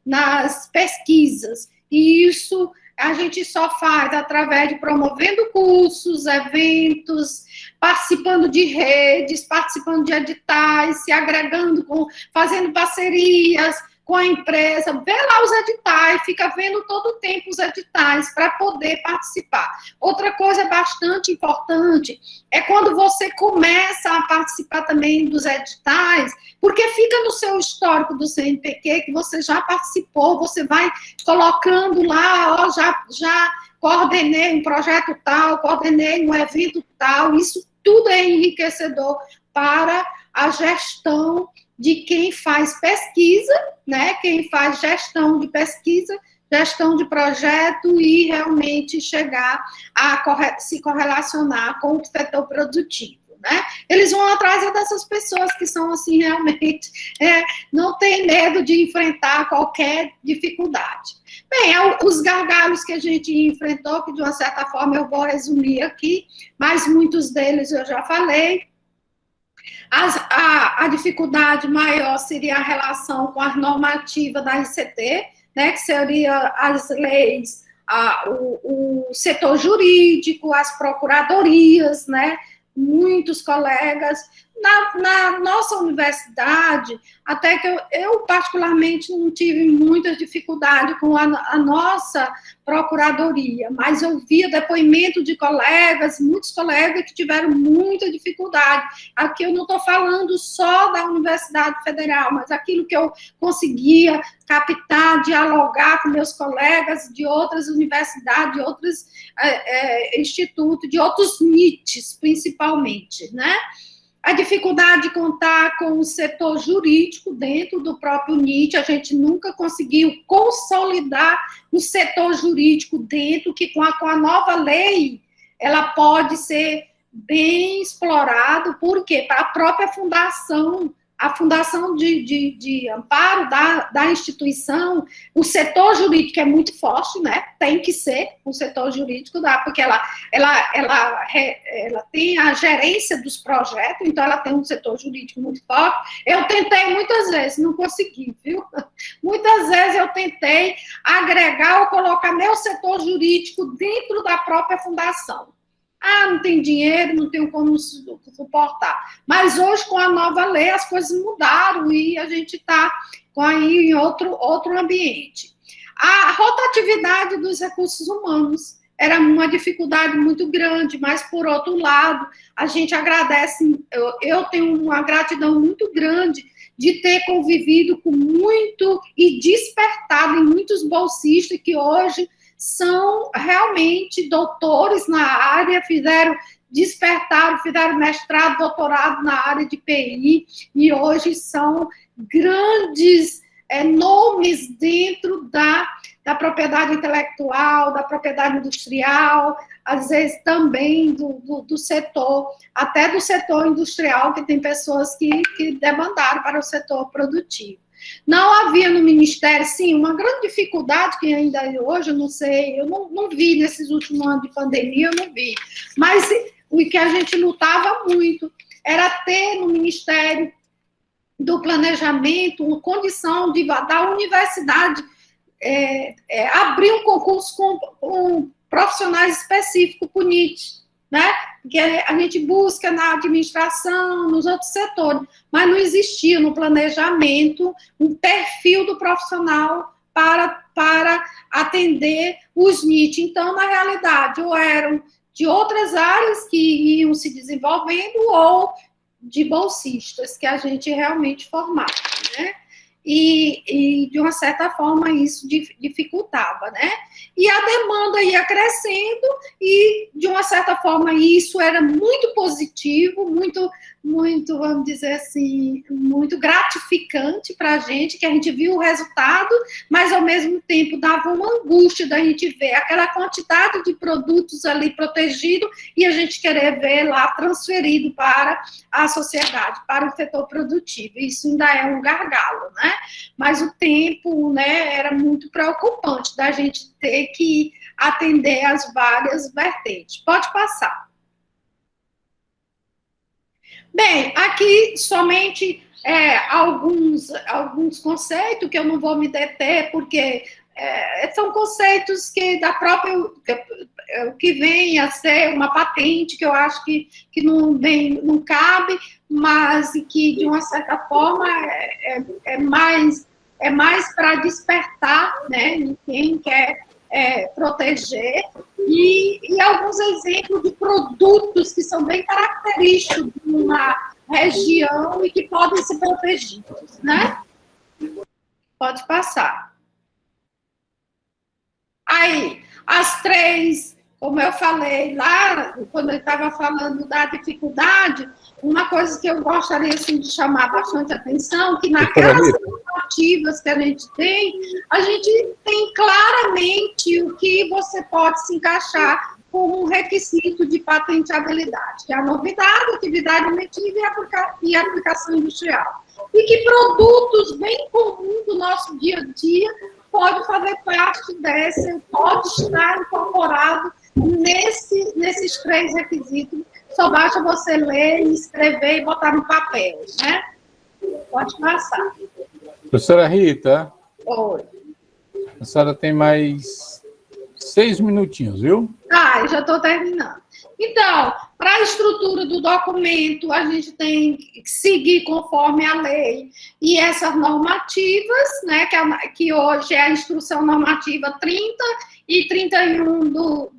nas pesquisas. E isso a gente só faz através de promovendo cursos, eventos, participando de redes, participando de editais, se agregando, fazendo parcerias com a empresa, vê lá os editais, fica vendo todo o tempo os editais para poder participar. Outra coisa bastante importante é quando você começa a participar também dos editais, porque fica no seu histórico do CNPq que você já participou, você vai colocando lá, já coordenei um projeto tal, coordenei um evento tal, isso tudo é enriquecedor para a gestão de quem faz pesquisa, né? Quem faz gestão de pesquisa, gestão de projeto e realmente chegar a se correlacionar com o setor produtivo, né? Eles vão atrás dessas pessoas que são, assim, realmente, não tem medo de enfrentar qualquer dificuldade. Bem, os gargalos que a gente enfrentou, que de uma certa forma eu vou resumir aqui, mas muitos deles eu já falei. A dificuldade maior seria a relação com a normativa da RCT, né, que seria as leis, o setor jurídico, as procuradorias, né, muitos colegas. Na nossa universidade, até que eu particularmente não tive muita dificuldade com a nossa procuradoria, mas eu via depoimento de colegas, muitos colegas que tiveram muita dificuldade. Aqui eu não estou falando só da Universidade Federal, mas aquilo que eu conseguia captar, dialogar com meus colegas de outras universidades, de outros institutos, de outros NITs, principalmente, né? A dificuldade de contar com o setor jurídico dentro do próprio NIT, a gente nunca conseguiu consolidar o setor jurídico dentro, que com a nova lei, ela pode ser bem explorado, porque para a própria fundação, a fundação de amparo da instituição, o setor jurídico é muito forte, né? Tem que ser o setor jurídico, porque ela tem a gerência dos projetos, então ela tem um setor jurídico muito forte. Eu tentei muitas vezes, não consegui, viu? Muitas vezes eu tentei agregar ou colocar meu setor jurídico dentro da própria fundação. Não tem dinheiro, não tenho como suportar. Mas hoje, com a nova lei, as coisas mudaram e a gente está aí em outro ambiente. A rotatividade dos recursos humanos era uma dificuldade muito grande, mas, por outro lado, a gente agradece, eu tenho uma gratidão muito grande de ter convivido com muito e despertado em muitos bolsistas que hoje são realmente doutores na área, fizeram mestrado, doutorado na área de PI, e hoje são grandes nomes dentro da propriedade intelectual, da propriedade industrial, às vezes também do setor, até do setor industrial, que tem pessoas que demandaram para o setor produtivo. Não havia no Ministério, sim, uma grande dificuldade que ainda hoje, eu não sei, eu não vi nesses últimos anos de pandemia, eu não vi, mas o que a gente lutava muito era ter no Ministério do Planejamento uma condição da universidade abrir um concurso com profissionais específicos para o NIT, né? Que a gente busca na administração, nos outros setores, mas não existia no planejamento um perfil do profissional para atender os NEET. Então, na realidade, ou eram de outras áreas que iam se desenvolvendo, ou de bolsistas que a gente realmente formava, né? E de uma certa forma, isso dificultava, né? E a demanda ia crescendo e, de uma certa forma, isso era muito positivo, muito, vamos dizer assim, muito gratificante para a gente, que a gente viu o resultado, mas, ao mesmo tempo, dava uma angústia da gente ver aquela quantidade de produtos ali protegidos e a gente querer ver lá transferido para a sociedade, para o setor produtivo. Isso ainda é um gargalo, né? Mas o tempo, né, era muito preocupante da gente ter que atender as várias vertentes. Pode passar. Bem, aqui somente alguns conceitos que eu não vou me deter, porque são conceitos que que vem a ser uma patente, que eu acho que não cabe, mas que, de uma certa forma, é mais para despertar, né, em quem quer proteger, e alguns exemplos de produtos que são bem característicos de uma região e que podem ser protegidos, né? Pode passar. Aí, as três, como eu falei lá, quando eu estava falando da dificuldade, uma coisa que eu gostaria assim, de chamar bastante atenção, que naquelas normativas que a gente tem claramente o que você pode se encaixar como um requisito de patenteabilidade, que é a novidade, atividade ativa e aplicação industrial. E que produtos bem comuns do nosso dia a dia pode fazer parte pode estar incorporado nesses três requisitos. Só basta você ler, escrever e botar no papel, né? Pode passar. Professora Rita. Oi. A senhora tem mais 6 minutinhos, viu? Eu já estou terminando. Então, para a estrutura do documento, a gente tem que seguir conforme a lei e essas normativas, né, que hoje é a Instrução Normativa 30 e 31 do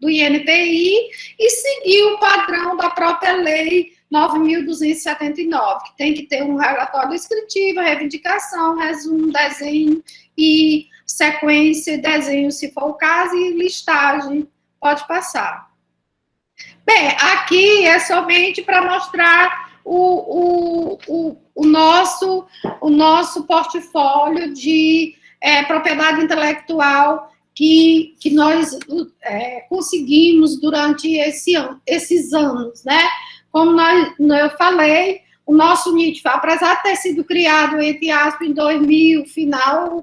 INPI, e seguir o padrão da própria lei 9.279, que tem que ter um relatório descritivo, reivindicação, resumo, desenho e sequência, desenho, se for o caso, e listagem. Pode passar. Bem, aqui é somente para mostrar o nosso portfólio de propriedade intelectual que nós conseguimos durante esses anos, né? Como eu falei, o nosso NIT, apesar de ter sido criado, entre aspas, em 2000,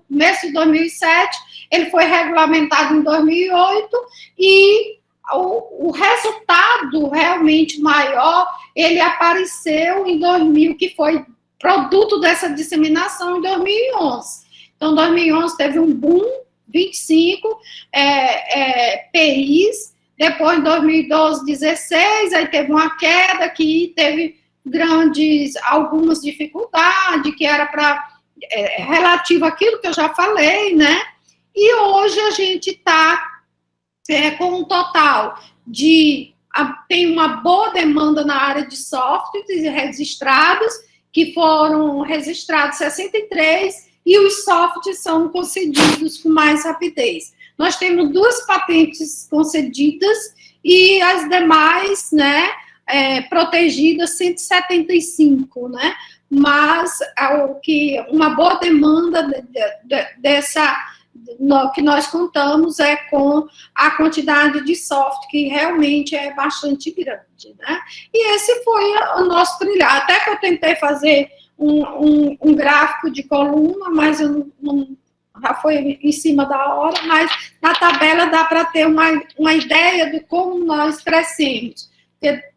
começo de 2007, ele foi regulamentado em 2008, e o resultado realmente maior, ele apareceu em 2000, que foi produto dessa disseminação em 2011. Então, em 2011 teve um boom, 25 PIs, depois em 2012, 16, aí teve uma queda que teve algumas dificuldades, que era relativo àquilo que eu já falei, né? E hoje a gente está com um total tem uma boa demanda na área de softwares registrados, que foram registrados 63, e os softwares são concedidos com mais rapidez. Nós temos 2 patentes concedidas e as demais, né, protegidas 175, né? Mas uma boa demanda que nós contamos com a quantidade de software, que realmente é bastante grande, né? E esse foi o nosso trilhar. Até que eu tentei fazer um gráfico de coluna, mas eu já foi em cima da hora, mas na tabela dá para ter uma ideia de como nós crescemos.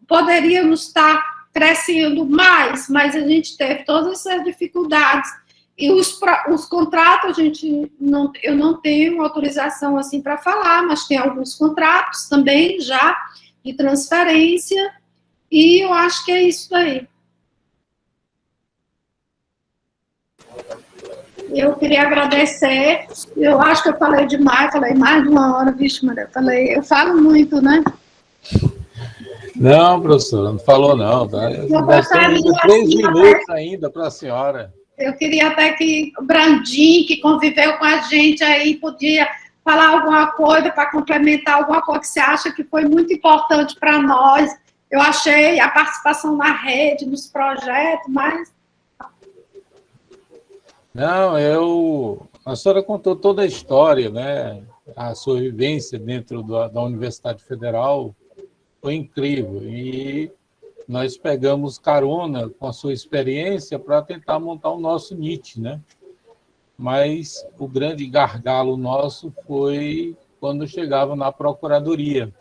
Poderíamos estar crescendo mais, mas a gente teve todas essas dificuldades. E os contratos, eu não tenho autorização assim para falar, mas tem alguns contratos também já de transferência, e eu acho que é isso aí. Eu queria agradecer. Eu acho que eu falei demais, falei mais de uma hora, vixe, Maria. Eu falo muito, né? Não, professora, não falou não. Tá? Eu Nós temos gostaria, ainda 3 assim, minutos ainda para a senhora. eu queria até que o Brandim, que conviveu com a gente aí, podia falar alguma coisa para complementar alguma coisa que você acha que foi muito importante para nós. Eu achei a participação na rede, nos projetos, mas... Não, a senhora contou toda a história, né? A sua vivência dentro da Universidade Federal foi incrível. E nós pegamos carona com a sua experiência para tentar montar o nosso NIT, né? Mas o grande gargalo nosso foi quando chegava na Procuradoria,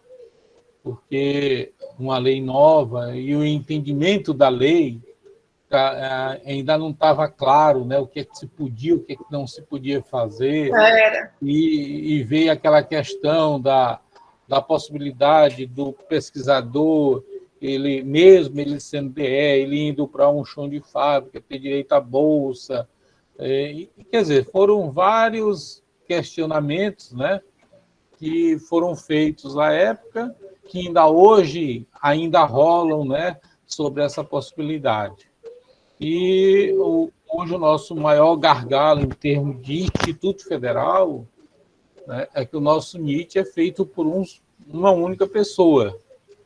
porque uma lei nova e o entendimento da lei ainda não estava claro, né, o que se podia, o que não se podia fazer, e veio aquela questão da possibilidade do pesquisador, mesmo ele sendo DE, ele indo para um chão de fábrica, ter direito à bolsa, quer dizer, foram vários questionamentos, né, que foram feitos à época, que ainda hoje ainda rolam, né, sobre essa possibilidade. E hoje o nosso maior gargalo em termos de Instituto Federal, né, é que o nosso NIT é feito por uma única pessoa,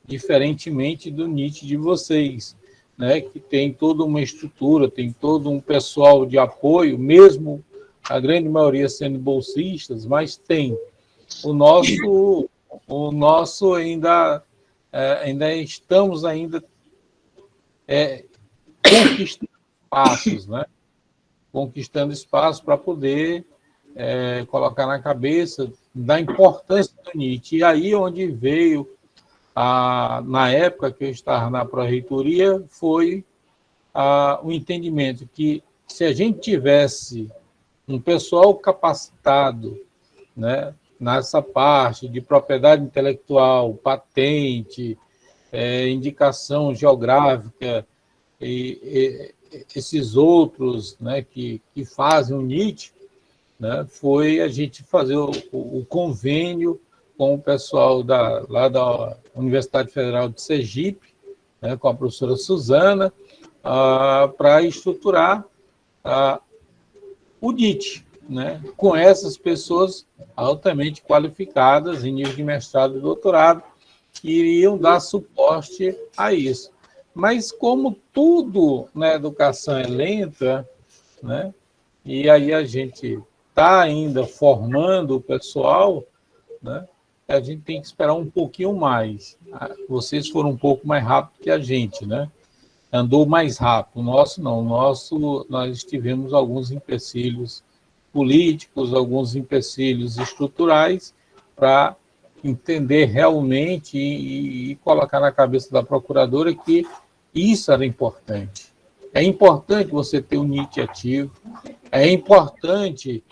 diferentemente do NIT de vocês, né, que tem toda uma estrutura, tem todo um pessoal de apoio, mesmo a grande maioria sendo bolsistas, mas tem. O nosso ainda estamos conquistando espaços, né? Conquistando espaços para poder colocar na cabeça da importância do NIT. E aí onde veio, na época que eu estava na pró-reitoria, foi o entendimento que se a gente tivesse um pessoal capacitado, né, nessa parte de propriedade intelectual, patente, indicação geográfica, e esses outros, né, que fazem o NIT, né, foi a gente fazer o convênio com o pessoal lá da Universidade Federal de Sergipe, né, com a professora Suzana, para estruturar o NIT, né, com essas pessoas altamente qualificadas em nível de mestrado e doutorado, que iriam dar suporte a isso. Mas como tudo na educação é lenta, né, e aí a gente está ainda formando o pessoal, né, a gente tem que esperar um pouquinho mais. Vocês foram um pouco mais rápido que a gente, né? Andou mais rápido. O nosso não. O nosso, nós tivemos alguns empecilhos políticos, alguns empecilhos estruturais para entender realmente e colocar na cabeça da procuradora que isso era importante. É importante você ter um NIT ativo, é importante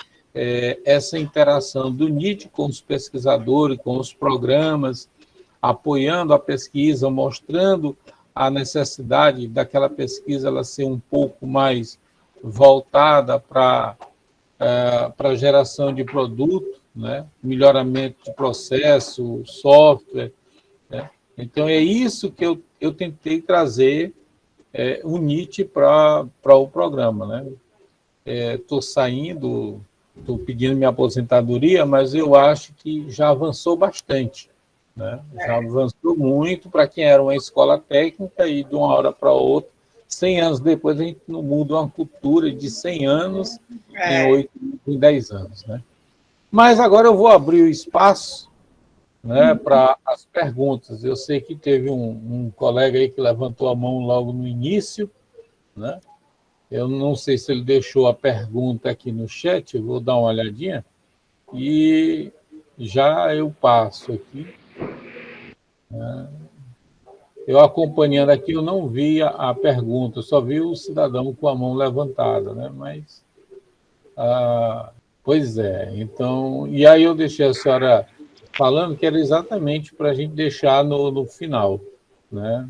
essa interação do NIT com os pesquisadores, com os programas, apoiando a pesquisa, mostrando a necessidade daquela pesquisa ela ser um pouco mais voltada para a geração de produto, né? Melhoramento de processo, software. Né? Então, é isso que eu tentei trazer o NIT para o programa. Né? Estou saindo, estou pedindo minha aposentadoria, mas eu acho que já avançou bastante. Né? Já avançou muito para quem era uma escola técnica e de uma hora para outra, 100 anos depois, a gente não muda uma cultura de 100 anos em 10 anos. Né? Mas agora eu vou abrir o espaço, né, para as perguntas. Eu sei que teve um colega aí que levantou a mão logo no início, né? Eu não sei se ele deixou a pergunta aqui no chat, eu vou dar uma olhadinha, e já eu passo aqui. Eu acompanhando aqui, eu não vi a pergunta, eu só vi o cidadão com a mão levantada, né? Mas, pois é, então, e aí eu deixei a senhora falando que era exatamente para a gente deixar no final, né?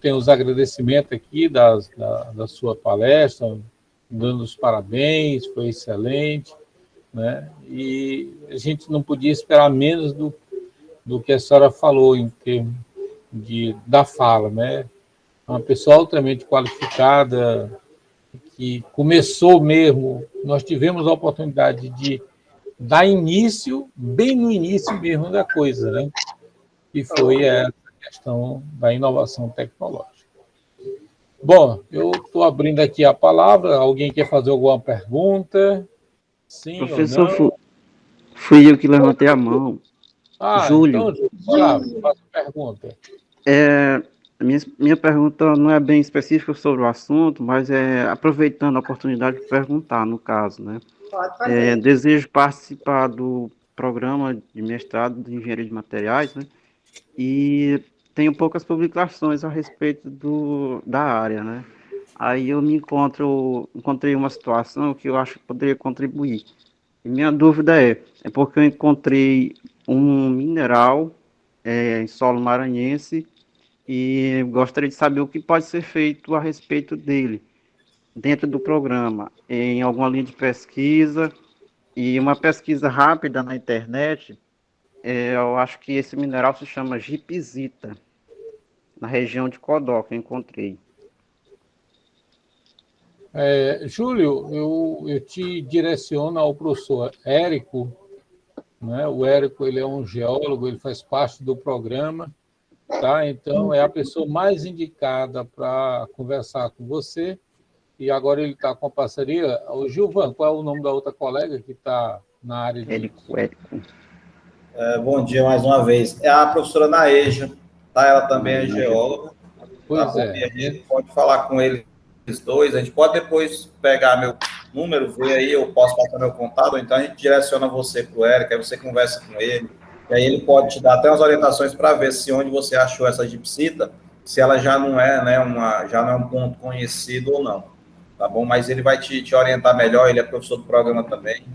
Tem os agradecimentos aqui da sua palestra, dando os parabéns, foi excelente, né? E a gente não podia esperar menos do que a senhora falou em termos da fala, né? Uma pessoa altamente qualificada, que começou mesmo, nós tivemos a oportunidade de dar início, bem no início mesmo da coisa, né? Que foi essa questão da inovação tecnológica. Bom, eu estou abrindo aqui a palavra. Alguém quer fazer alguma pergunta? Sim Professor, ou não? fui eu que levantei a mão. Júlio. Então, Júlio, vai lá, faça a pergunta. A minha pergunta não é bem específica sobre o assunto, mas é aproveitando a oportunidade de perguntar, no caso, né? Pode fazer. Desejo participar do programa de mestrado de engenharia de materiais, né? E tenho poucas publicações a respeito da área, né? Aí eu encontrei uma situação que eu acho que poderia contribuir. E minha dúvida é porque eu encontrei um mineral em solo maranhense e gostaria de saber o que pode ser feito a respeito dele dentro do programa, em alguma linha de pesquisa e uma pesquisa rápida na internet. Eu acho que esse mineral se chama gipsita, na região de Codó, que eu encontrei. Júlio, eu te direciono ao professor Érico, né? O Érico, ele é um geólogo, ele faz parte do programa, tá? Então, é a pessoa mais indicada para conversar com você. E agora ele está com a parceria. O Gilvan, qual é o nome da outra colega que está na área de... Érico. Bom dia mais uma vez. É a professora Naeja, tá? Ela também é Naeja. geóloga. Pois Tá? é. A gente pode falar com eles dois, a gente pode depois pegar meu número, ver aí, eu posso passar meu contato, ou então a gente direciona você para o Érico, aí você conversa com ele, e aí ele pode te dar até umas orientações para ver se onde você achou essa gipsita, se ela já não é, né, já não é um ponto conhecido ou não, tá bom? Mas ele vai te orientar melhor, ele é professor do programa também.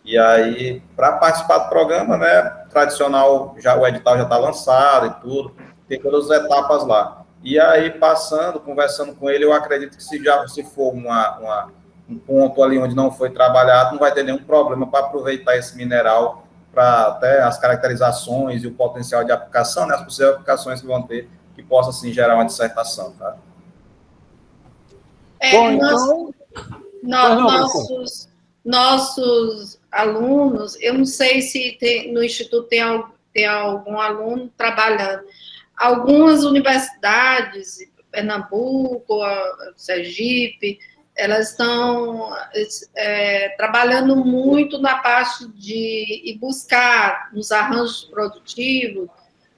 E aí, para participar do programa, né, tradicional, o edital já está lançado e tudo, tem todas as etapas lá. E aí, conversando com ele, eu acredito que se for um ponto ali onde não foi trabalhado, não vai ter nenhum problema para aproveitar esse mineral para até as caracterizações e o potencial de aplicação, né, as possíveis aplicações que vão ter, que possa, assim, gerar uma dissertação, tá? Bom, então... Nossos alunos, eu não sei se no Instituto tem algum aluno trabalhando. Algumas universidades, Pernambuco, Sergipe, elas estão trabalhando muito na parte de buscar nos arranjos produtivos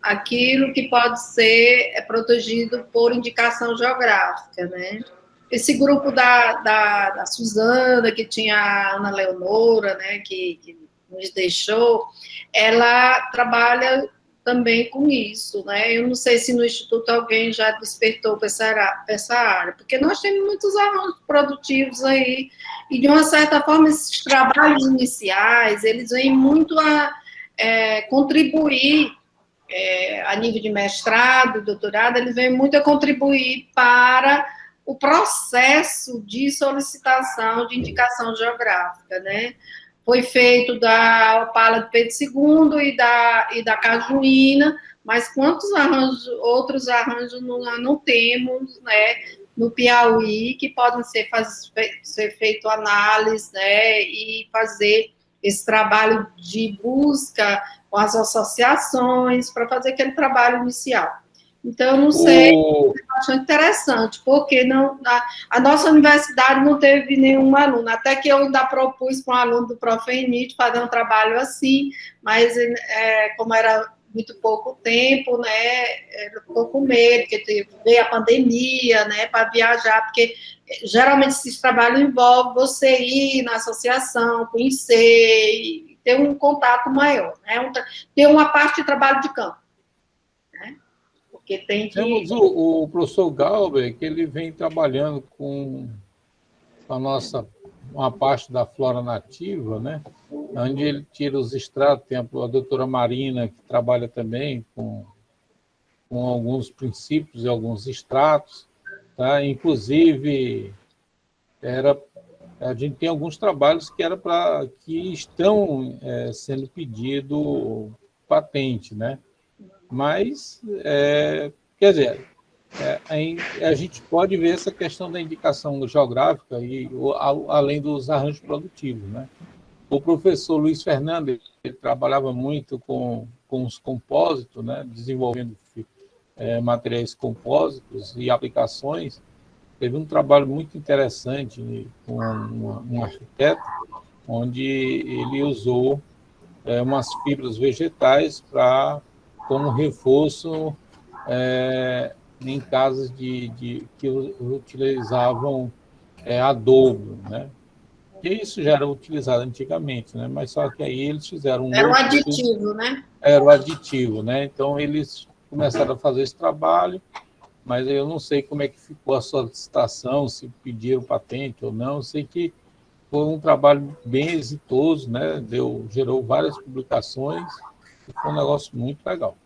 aquilo que pode ser protegido por indicação geográfica, né? Esse grupo da Suzana, que tinha a Ana Leonora, né, que nos deixou, ela trabalha também com isso, né? Eu não sei se no Instituto alguém já despertou para essa área, porque nós temos muitos arranjos produtivos aí, e de uma certa forma esses trabalhos iniciais, eles vêm muito a contribuir, a nível de mestrado, doutorado, eles vêm muito a contribuir para o processo de solicitação de indicação geográfica, né? Foi feito da Opala de Pedro II e da Cajuína, mas quantos outros arranjos não temos, né, no Piauí, que podem ser feito análise, né, e fazer esse trabalho de busca com as associações, para fazer aquele trabalho inicial. Então, eu não sei, é bastante interessante, porque a nossa universidade não teve nenhum aluno, até que eu ainda propus para um aluno do Profenit fazer um trabalho assim, mas como era muito pouco tempo, né, ele ficou com medo, porque veio a pandemia, né, para viajar, porque geralmente esses trabalhos envolvem você ir na associação, conhecer, e ter um contato maior, né, ter uma parte de trabalho de campo. Porque tem que... Temos o professor Galber, que ele vem trabalhando com uma parte da flora nativa, né? Onde ele tira os extratos. Tem a doutora Marina, que trabalha também com alguns princípios e alguns extratos, tá? Inclusive, era a gente tem alguns trabalhos que estão sendo pedido patente, né? Mas, quer dizer, a gente pode ver essa questão da indicação geográfica além dos arranjos produtivos, né? O professor Luiz Fernando, ele trabalhava muito com os compósitos, né? Desenvolvendo materiais compósitos e aplicações. Teve um trabalho muito interessante com um arquiteto, onde ele usou umas fibras vegetais como reforço em casas que utilizavam adubo, né? E isso já era utilizado antigamente, né? Mas só que aí eles fizeram Era um aditivo, né? Era o aditivo, né? Então eles começaram a fazer esse trabalho, mas eu não sei como é que ficou a solicitação, se pediram patente ou não. Eu sei que foi um trabalho bem exitoso, né? Gerou várias publicações, e foi um negócio muito legal.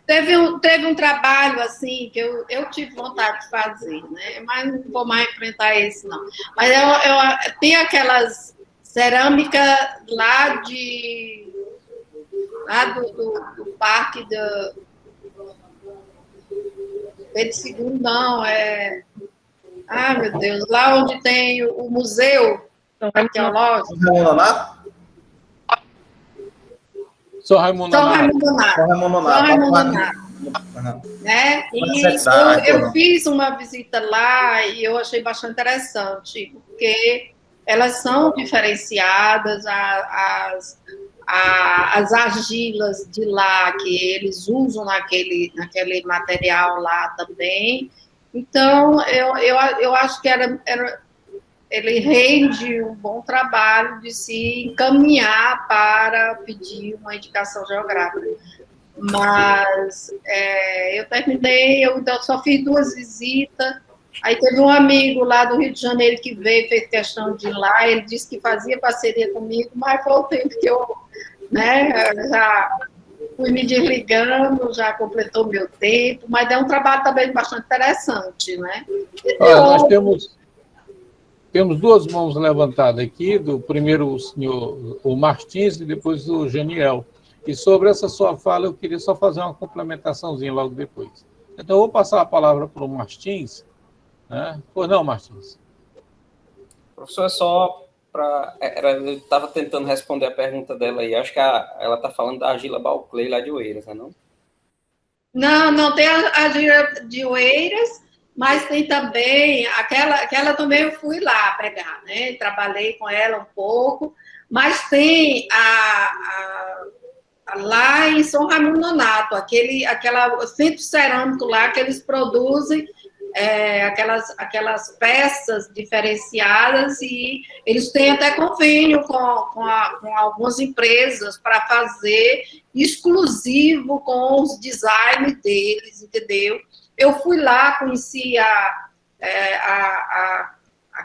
Teve um trabalho, assim, que eu tive vontade de fazer, né? Mas não vou mais enfrentar esse, não. Mas eu tem aquelas cerâmicas lá do parque Pedro II, não, Ah, meu Deus, lá onde tem o museu arqueológico. São Raimundo Nonato. Né? E eu fiz uma visita lá e eu achei bastante interessante, porque elas são diferenciadas, as argilas de lá, que eles usam naquele material lá também. Então, eu acho que ele rende um bom trabalho de se encaminhar para pedir uma indicação geográfica. Mas eu terminei, eu só fiz 2 visitas. Aí teve um amigo lá do Rio de Janeiro que veio, fez questão de ir lá, ele disse que fazia parceria comigo, mas foi o tempo que eu já fui me desligando, já completou meu tempo, mas é um trabalho também bastante interessante, né? Nós temos 2 mãos levantadas aqui, do primeiro o senhor o Martins e depois o Janiel. E sobre essa sua fala, eu queria só fazer uma complementaçãozinha logo depois. Então, eu vou passar a palavra para o Martins. Né? Pois não, Martins? Professor, só para... Eu estava tentando responder a pergunta dela aí. Acho que ela está falando da argila Balclay lá de Oeiras, não? Não tem a argila de Oeiras, mas tem também aquela também eu fui lá pegar, né? Trabalhei com ela um pouco, mas tem lá em São Raimundo Nonato, aquela centro cerâmico lá que eles produzem aquelas peças diferenciadas e eles têm até convênio com algumas empresas para fazer exclusivo com os designs deles, entendeu? Eu fui lá, conheci a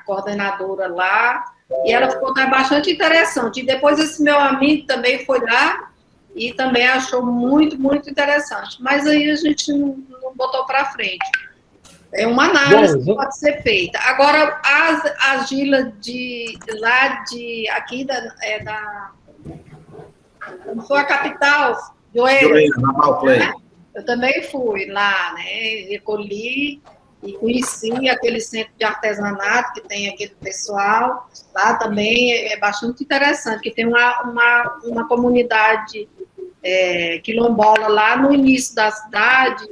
coordenadora lá e ela ficou bastante interessante. E depois esse meu amigo também foi lá e também achou muito, muito interessante. Mas aí a gente não botou para frente. É uma análise que pode ser feita. Agora, as argilas aqui como foi a capital, de Oeiras, eu também fui lá, né? Recolhi e conheci aquele centro de artesanato que tem aquele pessoal. Lá também é bastante interessante, que tem uma comunidade quilombola lá no início da cidade,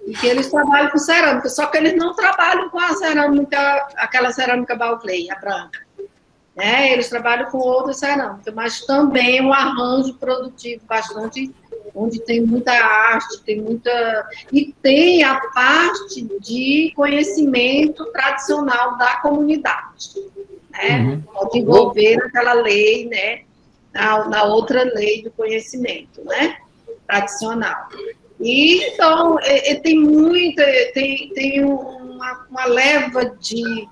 e que eles trabalham com cerâmica, só que eles não trabalham com a cerâmica, aquela cerâmica Balclay, a branca. Né? Eles trabalham com outra cerâmica, mas também um arranjo produtivo bastante, onde tem muita arte, e tem a parte de conhecimento tradicional da comunidade. Né? Pode envolver naquela lei, né? na outra lei do conhecimento, né? Tradicional. E, então, tem uma leva de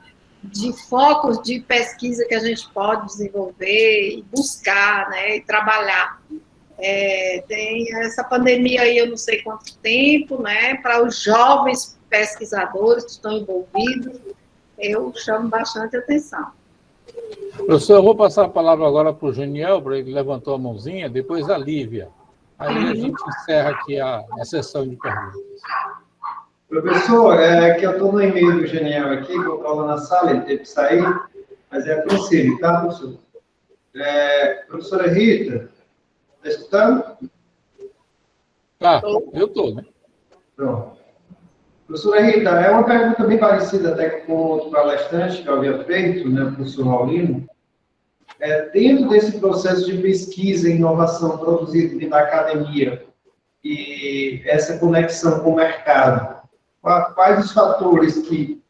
focos de pesquisa que a gente pode desenvolver e buscar, né, e trabalhar. Tem essa pandemia aí, eu não sei quanto tempo, né, para os jovens pesquisadores que estão envolvidos, eu chamo bastante atenção. Professor, eu vou passar a palavra agora para o Janiel, para ele levantou a mãozinha, depois a Lívia. Aí a gente encerra aqui a sessão de perguntas. Professor, que eu estou no e-mail do Janiel aqui, vou colocar na sala, ele teve que sair, mas é conselho, tá, professor? Professora Rita, está escutando? Tá, eu estou, né? Pronto. Professora Rita, é uma pergunta bem parecida até com outro palestrante que eu havia feito, né, o professor Raulino. Dentro desse processo de pesquisa e inovação produzido dentro da academia e essa conexão com o mercado, quais os fatores que,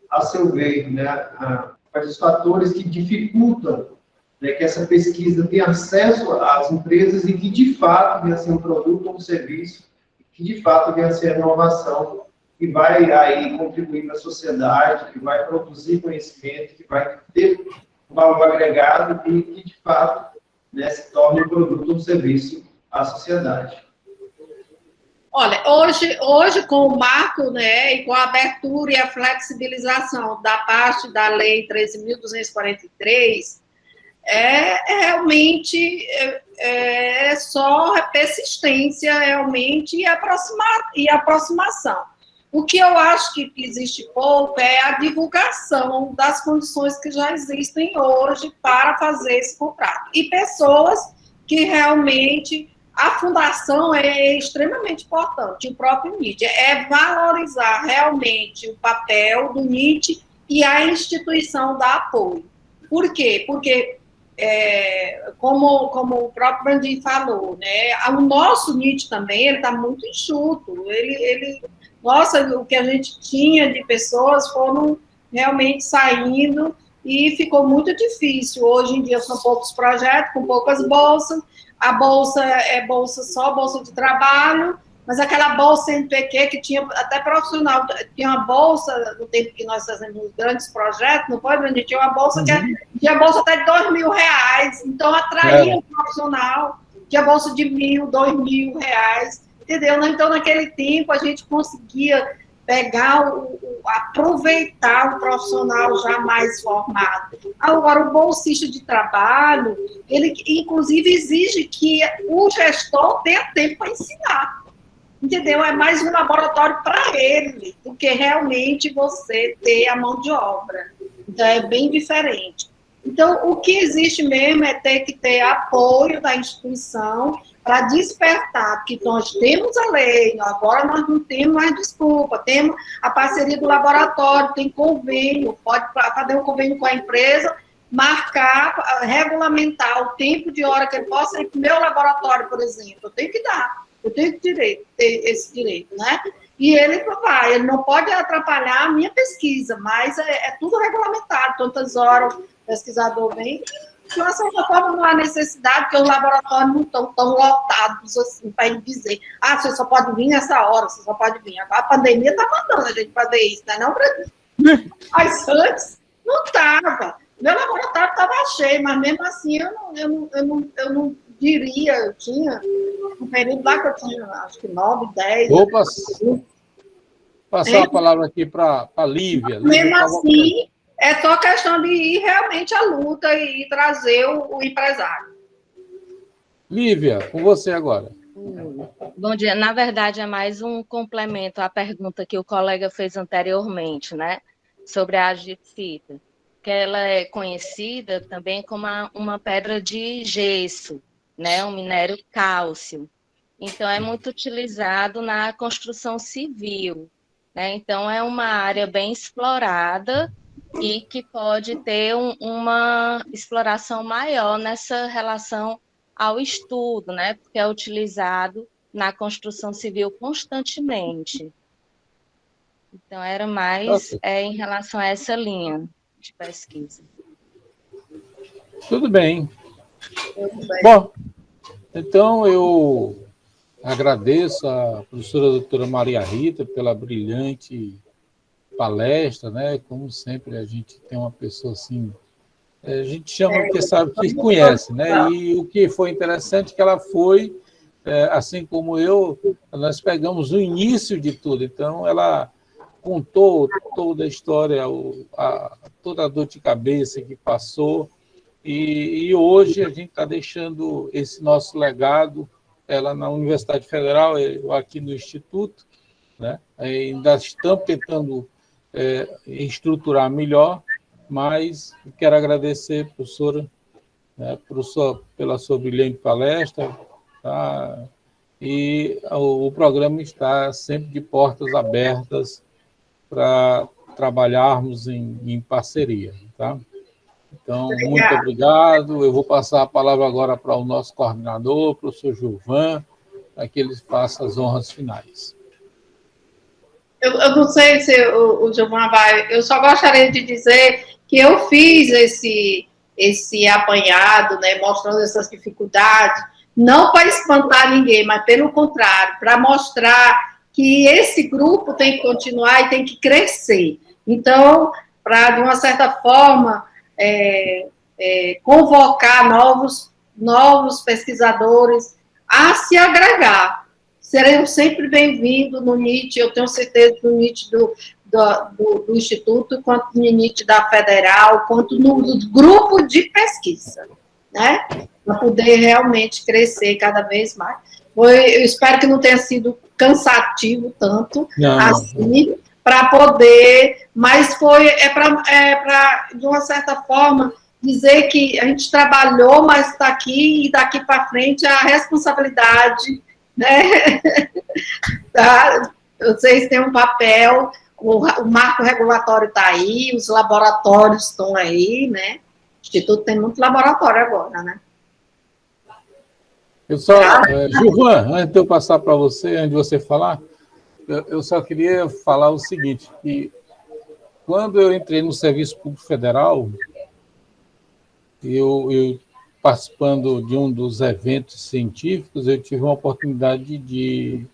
a seu ver, né, quais os fatores que dificultam, né, que essa pesquisa tenha acesso às empresas e que, de fato, venha a ser um produto ou um serviço, que, de fato, venha a ser a inovação que vai aí contribuir para a sociedade, que vai produzir conhecimento, que vai ter um valor agregado e que, de fato, né, se torne um produto ou um serviço à sociedade. Olha, hoje com o marco, né, e com a abertura e a flexibilização da parte da Lei 13.243, realmente só persistência realmente e aproximação. O que eu acho que existe pouco é a divulgação das condições que já existem hoje para fazer esse contrato. E pessoas que realmente... A fundação é extremamente importante, o próprio NIT, valorizar realmente o papel do NIT e a instituição da apoio. Por quê? Porque, como o próprio Brandinho falou, né, o nosso NIT também está muito enxuto. Nossa, o que a gente tinha de pessoas foram realmente saindo e ficou muito difícil. Hoje em dia são poucos projetos, com poucas bolsas. A bolsa é só bolsa de trabalho, mas aquela bolsa NPq que tinha até profissional, tinha uma bolsa, no tempo que nós fazemos grandes projetos, não foi, Brandinho? Tinha uma bolsa tinha bolsa até de R$2.000, então atraía o profissional, tinha bolsa de R$1.000, R$2.000, entendeu? Então, naquele tempo, a gente conseguia pegar, aproveitar o profissional já mais formado. Agora, o bolsista de trabalho, ele, inclusive, exige que o gestor tenha tempo para ensinar, entendeu? É mais um laboratório para ele, do que realmente você ter a mão de obra. Então, é bem diferente. Então, o que existe mesmo é ter que ter apoio da instituição para despertar, porque nós temos a lei, agora nós não temos mais desculpa, temos a parceria do laboratório, tem convênio, pode fazer um convênio com a empresa, marcar, regulamentar o tempo de hora que ele possa ir para o meu laboratório, por exemplo, eu tenho que dar, eu tenho que ter esse direito, né? E ele não pode atrapalhar a minha pesquisa, mas é tudo regulamentado, tantas horas o pesquisador vem. De uma certa forma, não há necessidade, porque os laboratórios não estão tão lotados assim, para ele dizer, você só pode vir nessa hora, você só pode vir. Agora a pandemia está mandando a gente fazer isso, não é não, Brasil? Mas antes, não estava. Meu laboratório estava cheio, mas mesmo assim eu não diria, eu tinha um período lá que eu tinha, acho que 9, 10... Vou passar a palavra aqui para a Lívia. Mesmo assim... É só questão de ir realmente à luta e trazer o empresário. Lívia, com você agora. Bom dia. Na verdade, é mais um complemento à pergunta que o colega fez anteriormente, né? Sobre a agicita, que ela é conhecida também como uma pedra de gesso, né? Um minério cálcio. Então, é muito utilizado na construção civil, né? Então, é uma área bem explorada e que pode ter uma exploração maior nessa relação ao estudo, né? Porque é utilizado na construção civil constantemente. Então, era mais em relação a essa linha de pesquisa. Tudo bem. Bom, então eu agradeço a professora doutora Maria Rita pela brilhante palestra, né? Como sempre, a gente tem uma pessoa assim, a gente chama porque sabe que conhece, né? E o que foi interessante é que ela foi, assim como eu, nós pegamos o início de tudo, então ela contou toda a história, toda a dor de cabeça que passou, E hoje a gente está deixando esse nosso legado, ela na Universidade Federal, eu aqui no Instituto, né? Ainda estamos tentando estruturar melhor, mas quero agradecer, professora, né, pela sua brilhante palestra, tá? E o programa está sempre de portas abertas para trabalharmos em parceria, tá? Então, muito obrigado. Eu vou passar a palavra agora para o nosso coordenador, o professor Gilvan, para que ele faça as honras finais. Eu não sei se o Gilvan vai... Eu só gostaria de dizer que eu fiz esse apanhado, né, mostrando essas dificuldades, não para espantar ninguém, mas pelo contrário, para mostrar que esse grupo tem que continuar e tem que crescer. Então, para, de uma certa forma, convocar novos pesquisadores a se agregar. Serão sempre bem-vindos no NIT, eu tenho certeza que no NIT do Instituto, quanto no NIT da Federal, quanto no grupo de pesquisa, né? Para poder realmente crescer cada vez mais. Eu espero que não tenha sido cansativo tanto assim, para poder, mas para, de uma certa forma, dizer que a gente trabalhou, mas está aqui, e daqui para frente a responsabilidade, né? Tá? Vocês têm um papel, o marco regulatório está aí, os laboratórios estão aí, né? O Instituto tem muito laboratório agora, né? Eu só, Gilvan, antes de eu passar para você, antes de você falar, eu só queria falar o seguinte, que quando eu entrei no Serviço Público Federal, eu participando de um dos eventos científicos, eu tive uma oportunidade de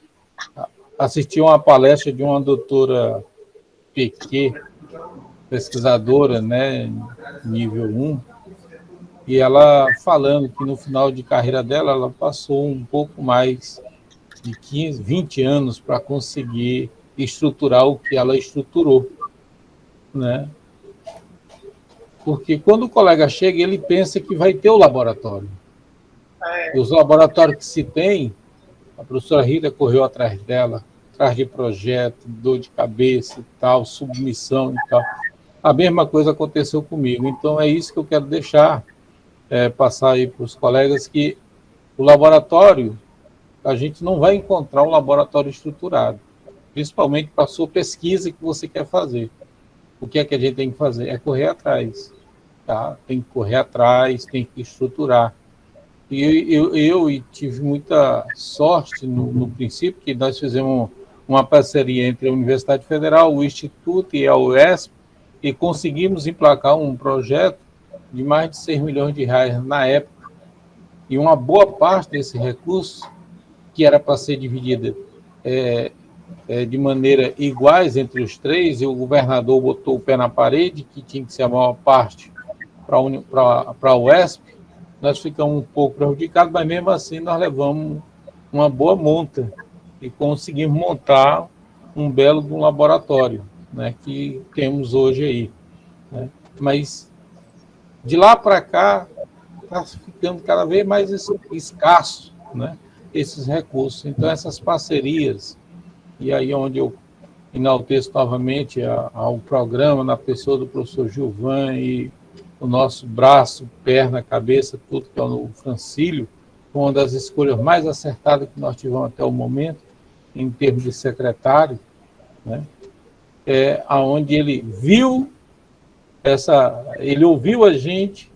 assistir uma palestra de uma doutora Pequet, pesquisadora, né, nível 1, e ela falando que no final de carreira dela, ela passou um pouco mais de 15, 20 anos para conseguir estruturar o que ela estruturou, né? Porque quando o colega chega, ele pensa que vai ter o laboratório. E os laboratórios que se tem, a professora Rita correu atrás dela, atrás de projeto, dor de cabeça e tal, submissão e tal. A mesma coisa aconteceu comigo. Então, é isso que eu quero deixar, passar aí para os colegas, que o laboratório, a gente não vai encontrar um laboratório estruturado, principalmente para a sua pesquisa que você quer fazer. O que é que a gente tem que fazer? É correr atrás. Tá? Tem que correr atrás, tem que estruturar. E eu tive muita sorte no princípio, que nós fizemos uma parceria entre a Universidade Federal, o Instituto e a UESP, e conseguimos emplacar um projeto de mais de 6 milhões de reais na época, e uma boa parte desse recurso, que era para ser dividida de maneira iguais entre os três, e o governador botou o pé na parede, que tinha que ser a maior parte para a UESP, nós ficamos um pouco prejudicados, mas mesmo assim nós levamos uma boa monta e conseguimos montar um belo de um laboratório, né, que temos hoje aí, né? Mas de lá para cá está ficando cada vez mais escasso, né, esses recursos. Então essas parcerias, e aí onde eu enalteço novamente ao programa, na pessoa do professor Gilvan e o nosso braço, perna, cabeça, tudo que é o Francílio, foi uma das escolhas mais acertadas que nós tivemos até o momento, em termos de secretário, né? Onde ele ele ouviu a gente,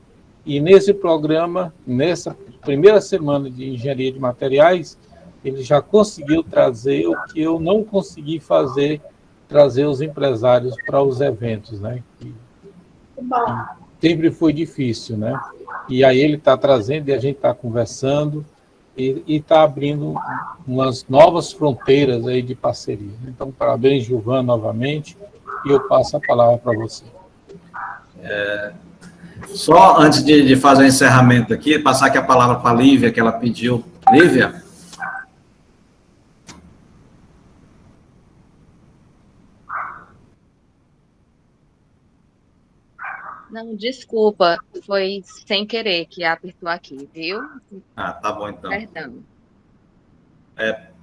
e nesse programa, nessa primeira semana de engenharia de materiais, ele já conseguiu trazer o que eu não consegui fazer, trazer os empresários para os eventos, né? Que sempre foi difícil, né? E aí ele está trazendo e a gente está conversando e está abrindo umas novas fronteiras aí de parceria. Então, parabéns, Gilvan, novamente, e eu passo a palavra para você. Só antes de fazer o encerramento aqui, passar aqui a palavra para a Lívia, que ela pediu. Lívia? Não, desculpa, foi sem querer que apertou aqui, viu? Ah, tá bom, então. Perdão.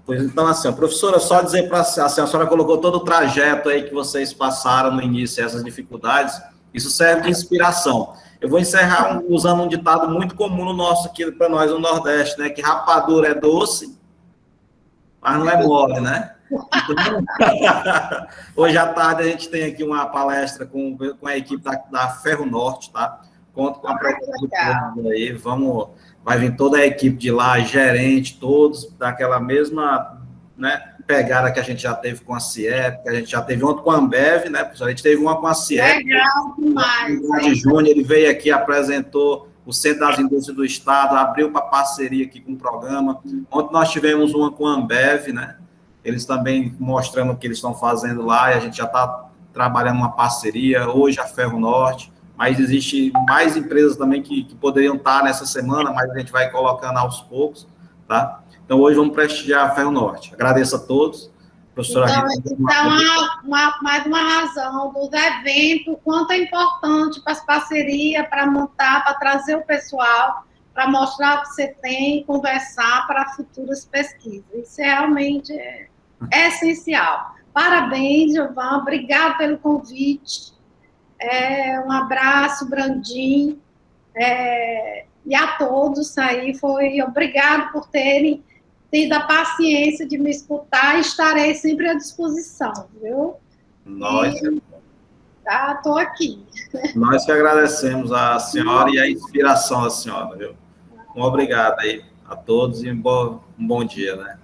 Pois então, assim, professora, só dizer para a senhora colocou todo o trajeto aí que vocês passaram no início, essas dificuldades, isso serve de inspiração. Eu vou encerrar usando um ditado muito comum no nosso aqui, para nós no Nordeste, né? Que rapadura é doce, mas não é mole, né? Então, hoje à tarde a gente tem aqui uma palestra com a equipe da Ferro Norte, tá? Conto com a presença do povo aí, vai vir toda a equipe de lá, gerente, todos, daquela mesma, né, pegada que a gente já teve com a CIEP, que a gente já teve ontem com a Ambev, né, professor? A gente teve uma com a CIEP. Legal demais. O Júnior, ele veio aqui, apresentou o Centro das Indústrias do Estado, abriu para parceria aqui com o programa. Ontem nós tivemos uma com a Ambev, né? Eles também mostrando o que eles estão fazendo lá, e a gente já está trabalhando uma parceria, hoje a Ferro Norte, mas existe mais empresas também que poderiam estar nessa semana, mas a gente vai colocando aos poucos, tá? Então, hoje vamos prestigiar a Ferro Norte. Agradeço a todos. Professora mais uma razão dos eventos, quanto é importante para as parcerias, para montar, para trazer o pessoal, para mostrar o que você tem, conversar para futuras pesquisas. Isso realmente é essencial. Parabéns, Giovana, obrigado pelo convite. Um abraço, Brandim, e a todos aí. Obrigado por terem tido a paciência de me escutar e estarei sempre à disposição, viu? Estou aqui. Nós que agradecemos a senhora e a inspiração da senhora, viu? Um obrigado aí a todos e um bom dia, né?